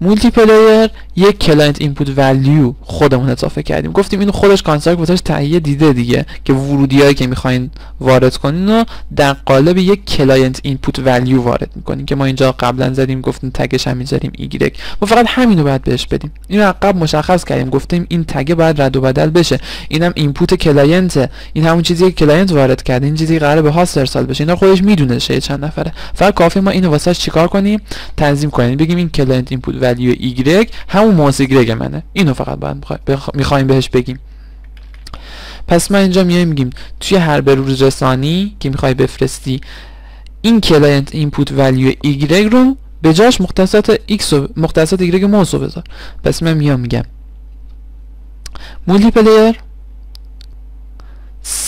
Speaker 1: مولتی پلایر یک کلاینت اینپوت ولیو خودمون اضافه کردیم. گفتیم اینو خودش کانستراکت واسش تهیه دیده دیگه که ورودیایی که میخواین وارد کنین رو در قالب یک کلاینت اینپوت ولیو وارد میکنین که ما اینجا قبلا زدیم، گفتیم تگش هم میذاریم ایگرگ. ما فقط همینو باید بهش بدیم. اینو قبل مشخص کردیم، گفتیم این تگ باید رد و بدل بشه. اینم اینپوت کلاینت، این همون چیزیه که کلاینت وارد کرده، این چیزی قراره به هاست ارسال بشه. اینا خودش میدونه چه چند نفره. فقط کافی ما اینو واسش چیکار کنیم؟ تنظیم کنیم. بگیم این کلاینت اینپوت ولیو ایگرگ همون ماوس ایگرگ منه. اینو فقط باید میخوایم بهش بگیم. پس ما اینجا میگیم توی هر به روز رسانی که میخوای بفرستی این کلاینت اینپوت ولیو ایگرگ رو به جاش مختصات ایکس و مختصات ایگرگ ماوس رو بذار. پس من میگم مولتی پلایر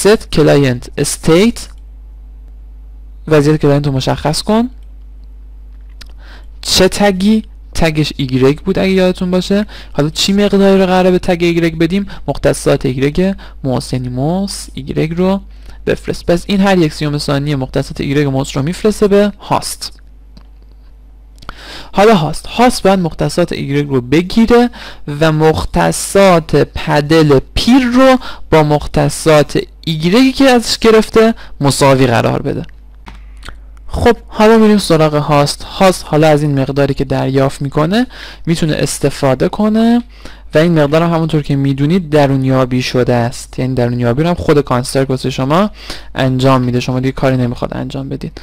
Speaker 1: set client state، وضعیت کلاینت رو مشخص کن. چه تگی؟ تگش ایگرگ بود اگه یادتون باشه. حالا چی مقداری رو قراره به تگ ایگرگ بدیم؟ مختصات ایگرگ موس، یعنی موس ایگرگ رو بفرست. پس این هر 1/30 ثانیه مختصات ایگرگ موس رو میفرسته به هاست. حالا هاست باید مختصات ایگرگ رو بگیره و مختصات پدل پیر رو با مختصات ایگرگی که ازش گرفته مساوی قرار بده. خب حالا میریم سراغ هاست. حالا از این مقداری که دریافت میکنه میتونه استفاده کنه و این مقدار هم همونطور که میدونید درونیابی شده است. یعنی درونیابی رو هم خود کانستراکت واسه شما انجام میده، شما دیگه کاری نمیخواد انجام بدید.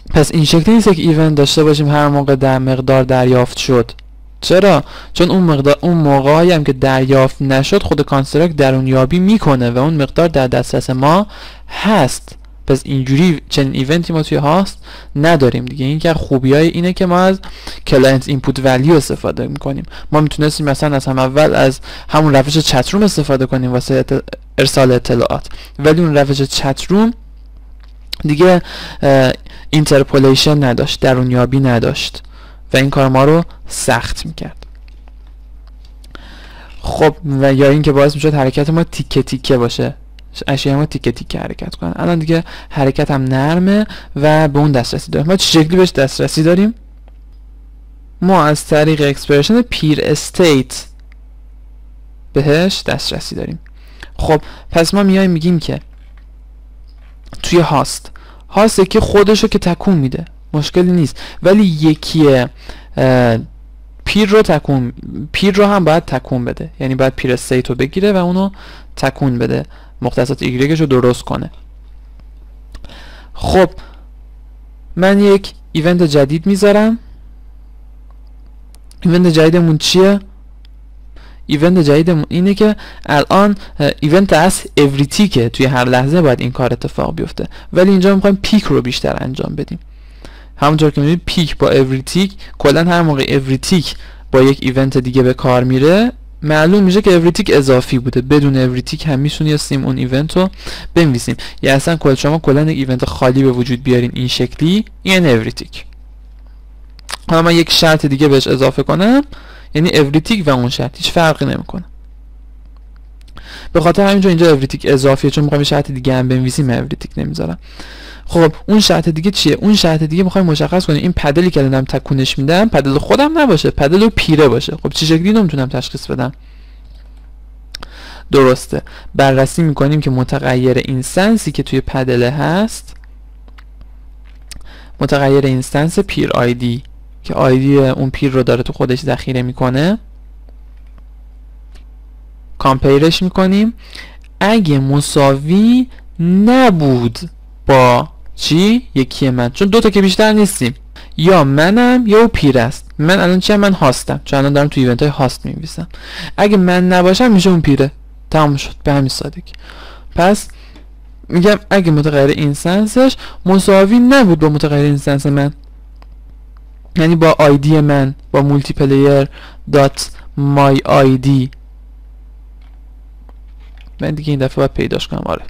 Speaker 1: پس این شکلی نیست که ایونت داشته باشیم هر موقع در مقدار دریافت شد. چرا؟ چون اون موقعی هم که دریافت نشد خود کانستراکت درونیابی میکنه و اون مقدار در دسترس ما هست. پس اینجوری چنین ایونتی ما توی هاست نداریم دیگه. این که خوبیای اینه که ما از کلاینت اینپوت ولیو استفاده میکنیم. ما میتونستیم مثلا از هم اول از همون روش چت روم استفاده کنیم واسه ارسال اطلاعات، ولی اون روش چت روم دیگه اینترپولیشن نداشت، درونیابی نداشت و این کار ما رو سخت میکرد. خب و یا این که باعث میشد حرکت ما تیکه تیکه باشه، اشیاء ما تیکه تیکه حرکت کنن. الان دیگه حرکت هم نرمه و به اون دسترسی داریم. ما چه شکلی بهش دسترسی داریم؟ ما از طریق اکسپرشن پیر استیت بهش دسترسی داریم. خب پس ما میایم میگیم که توی هاست که خودشو که تکون میده مشکلی نیست، ولی یکی پیر رو هم باید تکون بده. یعنی باید پیر استیت رو بگیره و اونو تکون بده مختصات ایگرگش رو درست کنه. خب من یک ایونت جدید میذارم. ایونت جدیدمون چیه؟ ایونت جدیدمون اینه که الان ایونت از every که توی هر لحظه باید این کار اتفاق بیفته، ولی اینجا میخوایم پیک رو بیشتر انجام بدیم. همونطور که میبینید پیک با every tick، کلا هر موقع every tick با یک ایونت دیگه به کار میره معلوم میشه که every tick اضافی بوده. بدون every tick هم میتونیم اون ایونت رو بنویسیم. یا اصلا شما کلا یک ایونت خالی به وجود بیارین این شکلی، یعنی every tick. حالا من یک شرط دیگه بهش اضافه کنم، یعنی every tick و اون شرط هیچ فرقی نمیکنه. به خاطر همینجا اینجا every tick اضافیه، چون میخوایم شرط دیگه هم بنویسیم every tick نمیذارم. خب اون شرط دیگه چیه؟ اون شرط دیگه میخوایم مشخص کنیم این پدلی که دارم تکونش میدم پدل خودم نباشه، پدل پیره باشه. خب چه شکلی اینو میتونم تشخیص بدم؟ درسته، بررسی میکنیم که متغیر اینستنسی که توی پدله هست، متغیر اینستنس پیر آیدی که آیدی اون پیر رو داره تو خودش ذخیره میکنه، کامپیرش میکنیم. اگه مساوی نبود با چی؟ یکی من، چون دوتا که بیشتر نیستیم، یا منم یا پیر است. من الان چیه؟ من هاستم، چون الان دارم تو ایونت های هاست می‌نویسم. اگه من نباشم میشه اون پیره، تمام شد، به همین سادگی. پس میگم اگه متغیر اینستنسش مساوی نبود با متغیر اینستنس من، یعنی با آیدی من، با مولتیپلیر دات مای آیدی، من دیگه این دفعه باید پیداش کنم. آره،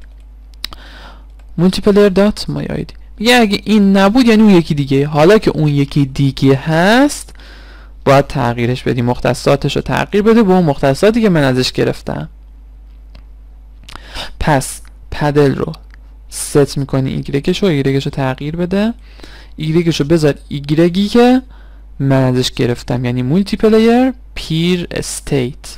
Speaker 1: مولتیپلیر دات مای آیدی. میگه اگه این نبود یعنی اون یکی دیگه. حالا که اون یکی دیگه هست باید تغییرش بدیم، مختصاتش رو تغییر بده به اون مختصاتی که من ازش گرفتم. پس پدل رو ست میکنی ایگرگش رو تغییر بده، ایگرگش رو بذار ایگرگی که من ازش گرفتم، یعنی مولتیپلیر پیر استیت.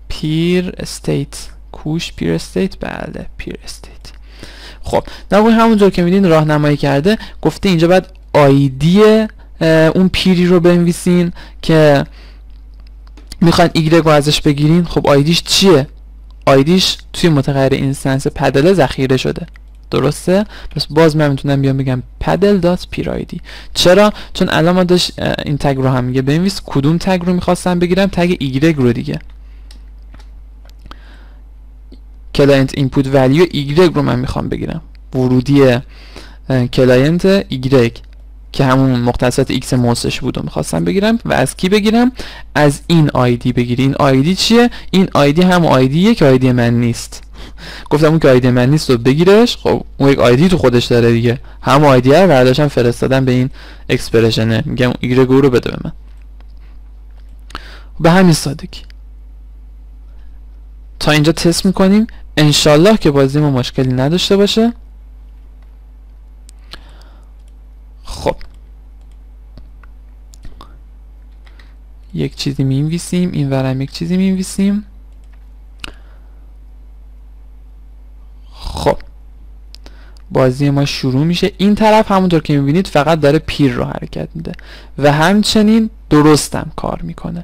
Speaker 1: پیر استیت کوش پیر استیت، بله پیر استیت. خب نباید همونجور که میدین راهنمایی کرده، گفته اینجا باید آیدی اون پیری رو بنویسین که میخواین ایگرگ رو ازش بگیرین. خب آیدیش چیه؟ آیدیش توی متغیر اینستنس پدل ذخیره شده، درسته؟ پس باز من میتونم بیام بگم پدل دات پیر آیدی. چرا؟ چون الان ما داشت این تگ رو هم میگه بنویس کدوم تگ رو میخواستم بگیرم، تگ ایگرگ رو دیگه. کلاینت اینپوت ولیو ایگرگ رو من میخوام بگیرم، ورودی کلاینت ایگرگ که همون مختصات ایکس موسش بود و میخواستم بگیرم. و از کی بگیرم؟ از این آیدی بگیری. این آیدی چیه؟ این آیدی هم آیدیه که آیدی من نیست. گفتم اون که آیدی من نیست و بگیرش. خب اون یک آیدی تو خودش داره دیگه، هم آیدی رو برداشتم فرستادم به این اکسپرشنه، میگم ایگرگ رو بده به من. به همین سادگی تا اینجا تست میکنیم، انشالله که بازی ما مشکلی نداشته باشه. خب یک چیزی می‌نویسیم، این ورم یک چیزی می‌نویسیم. خب بازی ما شروع میشه. این طرف همونطور که می‌بینید فقط داره پیر رو حرکت میده و همچنین درستم کار میکنه،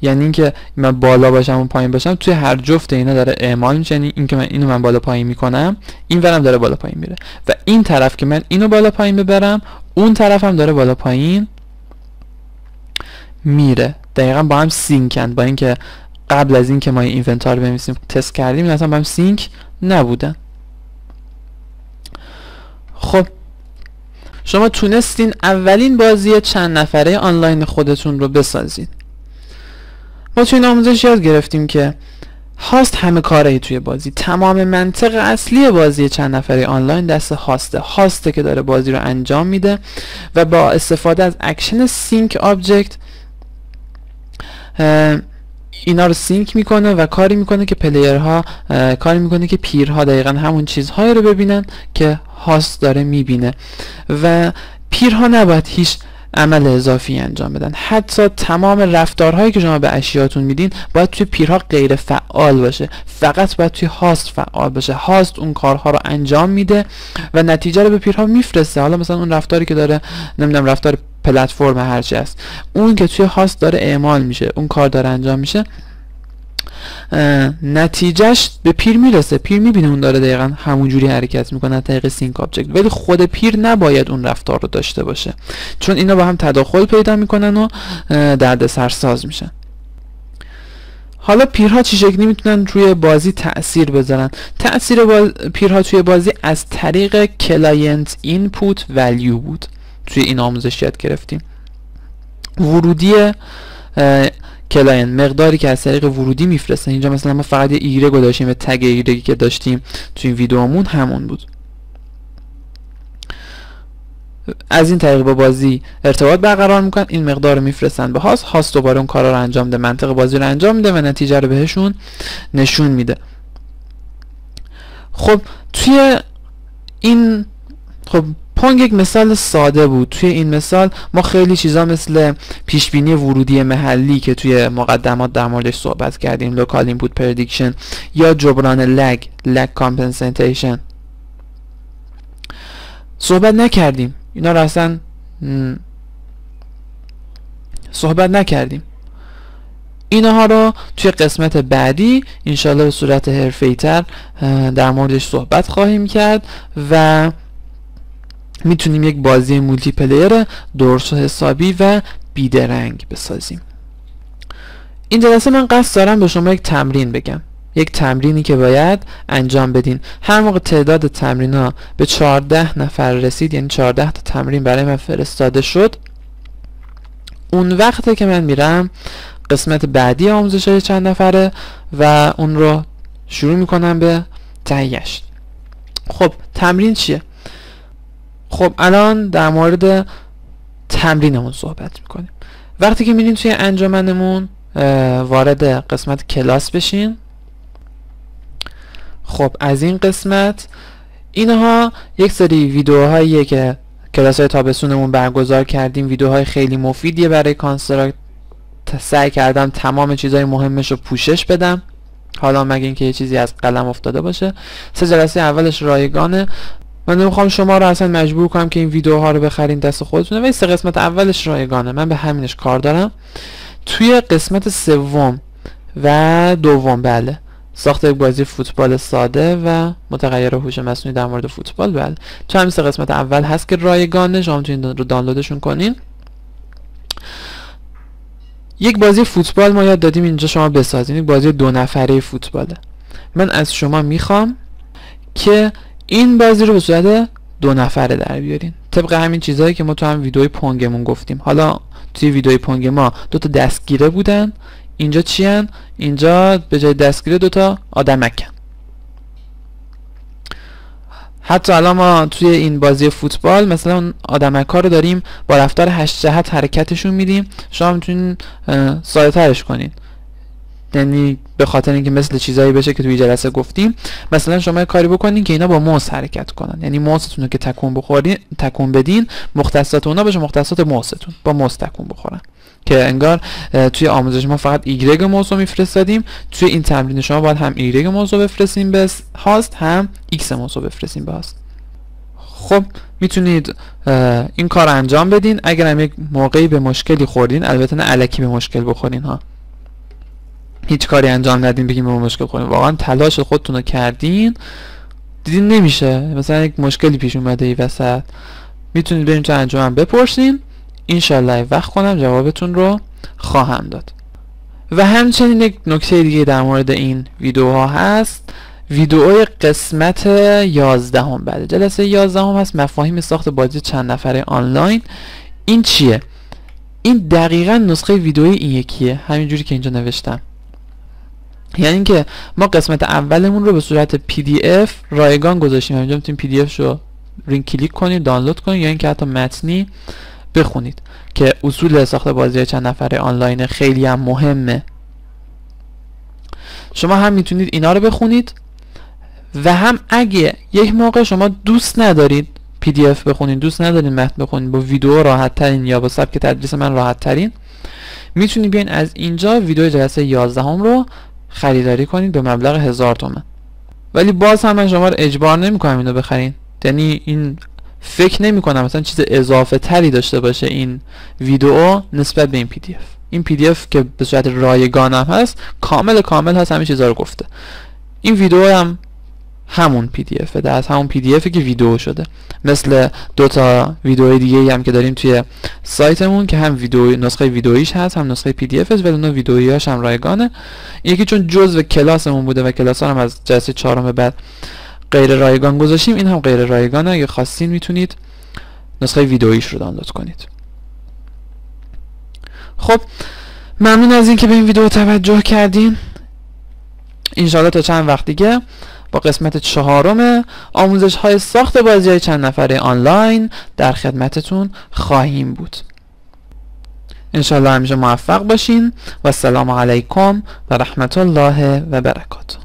Speaker 1: یعنی اینکه من بالا باشم و پایین باشم توی هر جفت اینا داره اعمال میشه. یعنی اینکه من اینو من بالا پایین میکنم، این ورم داره بالا پایین میره، و این طرف که من اینو بالا پایین ببرم، اون طرف هم داره بالا پایین میره. دقیقا با هم سینکن، با اینکه قبل از این که ما این اینونتار رو بنویسیم تست کردیم اصلا با هم سینک نبودن. خب شما تونستین اولین بازی چند نفره آنلاین خودتون رو بسازید. ما توی این آموزش یاد گرفتیم که هاست همه کاره توی بازی. تمام منطق اصلی بازی چند نفره آنلاین دست هاسته که داره بازی رو انجام میده و با استفاده از اکشن سینک آبجکت اینا رو سینک میکنه و کاری میکنه که پلیرها کاری میکنه که پیرها دقیقا همون چیزهایی رو ببینن که هاست داره میبینه و پیرها نباید هیچ عمل اضافی انجام بدن. حتی تمام رفتارهایی که شما به اشیاتون میدین باید توی پیرها غیر فعال باشه، فقط باید توی هاست فعال باشه. هاست اون کارها رو انجام میده و نتیجه رو به پیرها میفرسته. حالا مثلا اون رفتاری که داره، نمیدونم رفتار پلتفرم هرچی است، اون که توی هاست داره اعمال میشه، اون کار داره انجام میشه، نتیجهش به پیر میرسه. پیر میبینه اون داره دقیقا همونجوری حرکت میکنه طریق سینک آبجکت، ولی خود پیر نباید اون رفتار رو داشته باشه، چون اینا با هم تداخل پیدا میکنن و دردسرساز میشن. حالا پیرها چه شکلی میتونن روی بازی تأثیر بذارن؟ تأثیر پیرها توی بازی از طریق کلاینت اینپوت ولیو بود. توی این آموزش یاد گرفتیم ورودی کلاینت، مقداری که از طریق ورودی میفرسته. اینجا مثلا ما فقط یه ایگرگ رو داشتیم، تگ ایگرگی که داشتیم توی این ویدیومون همون بود. از این طریق با بازی ارتباط برقرار میکنن، این مقدار رو میفرستن به هاست دوباره اون کارا رو انجام میده، منطق بازی رو انجام میده و نتیجه رو بهشون نشون میده. خب توی این پونگ یک مثال ساده بود. توی این مثال ما خیلی چیزا مثل پیشبینی ورودی محلی که توی مقدمات در موردش صحبت کردیم، لوکال اینپوت پردیکشن، یا جبران لگ کامپنسیشن صحبت نکردیم. اینا رو اصلا صحبت نکردیم. اینها رو توی قسمت بعدی انشالله به صورت حرفه‌ای‌تر در موردش صحبت خواهیم کرد و میتونیم یک بازی مولتی پلیر درست و حسابی و بیدرنگ بسازیم. این جلسه من قصد دارم به شما یک تمرین بگم، یک تمرینی که باید انجام بدین. هر موقع تعداد تمرین‌ها به 14 نفر رسید، یعنی 14 تا تمرین برای من فرستاده شد، اون وقته که من میرم قسمت بعدی آموزش‌های چند نفره و اون رو شروع میکنم به تهیه‌اش. خب تمرین چیه؟ خب الان در مورد تمرینمون صحبت میکنیم. وقتی که میرین توی انجمنمون وارد قسمت کلاس بشین. خب از این قسمت اینها یک سری ویدیوهاییه که کلاس‌های تابستونمون برگزار کردیم، ویدیوهای خیلی مفیدیه برای کانستراکت. سعی کردم تمام چیزهای مهمش رو پوشش بدم، حالا مگه اینکه یه چیزی از قلم افتاده باشه. 3 جلسه اولش رایگانه. من نمیخوام شما رو اصلا مجبور کنم که این ویدیوها رو بخرین دست خودتونه، ولی 3 قسمت اولش رایگانه. من به همینش کار دارم. توی قسمت سوم و دوم بله ساخت یک بازی فوتبال ساده و متغیر هوش مصنوعی در مورد فوتبال، بله تو همین 3 قسمت اول هست که رایگانه، شما میتونید رو دانلودشون کنین. یک بازی فوتبال ما یاد دادیم اینجا شما بسازین، یک بازی 2 نفره فوتباله. من از شما میخوام که این بازی رو به صورت 2 نفره در بیارین، طبق همین چیزهایی که ما تو هم ویدیوی پونگمون گفتیم. حالا توی ویدیوی پونگ ما 2 تا دستگیره بودن، اینجا چی هن؟ اینجا به جای دستگیره 2 تا آدمکن. حتی الان ما توی این بازی فوتبال مثلا اون آدمک‌ها رو داریم با رفتار 8 جهت حرکتشون میدیم. شما میتونین ساده ترش کنین، یعنی به خاطر اینکه مثل چیزایی بشه که توی جلسه گفتیم، مثلا شما کاری بکنین که اینا با موس حرکت کنن، یعنی موستون رو که تکون بدین مختصات اونا بشه مختصات موستون، با موس تکون بخورن، که انگار توی آموزش ما فقط ایگرگ موس رو میفرستادیم. توی این تمرین شما باید هم ایگرگ موس رو بفرستین به هاست، هم ایکس موس رو بفرستین به هاست. خب میتونید این کار رو انجام بدین. اگر هم یک موقعی به مشکلی خوردین، البته نه الکی به مشکل بخورین ها، هیچ کاری انجام ندین بگیم به مشکل خوردین، واقعا تلاش خودتون رو کردین دیدین نمیشه، مثلا یک مشکلی پیش اومده ای وسط، میتونید برین تو انجمن بپرسین، انشالله وقت کنم جوابتون رو خواهم داد. و همچنین یک نکته دیگه در مورد این ویدیوها هست، ویدیوی قسمت 11 بعد جلسه 11 هست، مفاهیم ساخت بازی چند نفره آنلاین. این چیه؟ این دقیقاً نسخه ویدیوی این یکیه، همینجوری که اینجا نوشتم. یعنی اینکه ما قسمت اولمون رو به صورت PDF رایگان گذاشتیم، اینجا میتونید PDF رو روی کلیک کنید دانلود کنید، یا اینکه حتی متنی بخونید که اصول ساخت بازی چند نفره آنلاین خیلی هم مهمه. شما هم میتونید اینا رو بخونید و هم اگه یک موقع شما دوست ندارید PDF بخونید، دوست ندارید متن بخونید، با ویدیو راحت ترین یا با سبک تدریس من راحت ترین، میتونید بیاین از اینجا ویدیو جلسه 11 رو خریداری کنید به مبلغ 1000 تومان. ولی باز هم من شما رو اجبار نمیکنم اینو بخرین، یعنی این فکر نمی کنم مثلا چیز اضافه تری داشته باشه این ویدیو نسبت به این PDF. این PDF که به صورت رایگان هم هست کامل هست، همه چیزا رو گفته. این ویدیو هم همون PDF ده، از همون PDF که ویدیو شده، مثل 2 تا ویدیو دیگه هم که داریم توی سایتمون که هم ویدیو نسخه ویدیویش هست هم نسخه PDFش، ولی اون ویدیویاش هم رایگانه. یکی چون جزء کلاسمون بوده و کلاس هم از جلسه 4 بعد غیر رایگان گذاشتیم، این هم غیر رایگانه. اگه خواستین میتونید نسخه ویدیویش رو دانلود کنید. خب ممنون از اینکه به این ویدیو توجه کردین. انشاءالله تا چند وقت دیگه با قسمت 4 آموزش های ساخت بازی های چند نفره آنلاین در خدمتتون خواهیم بود. انشاءالله همیشه موفق باشین و السلام علیکم و رحمت الله و برکاته.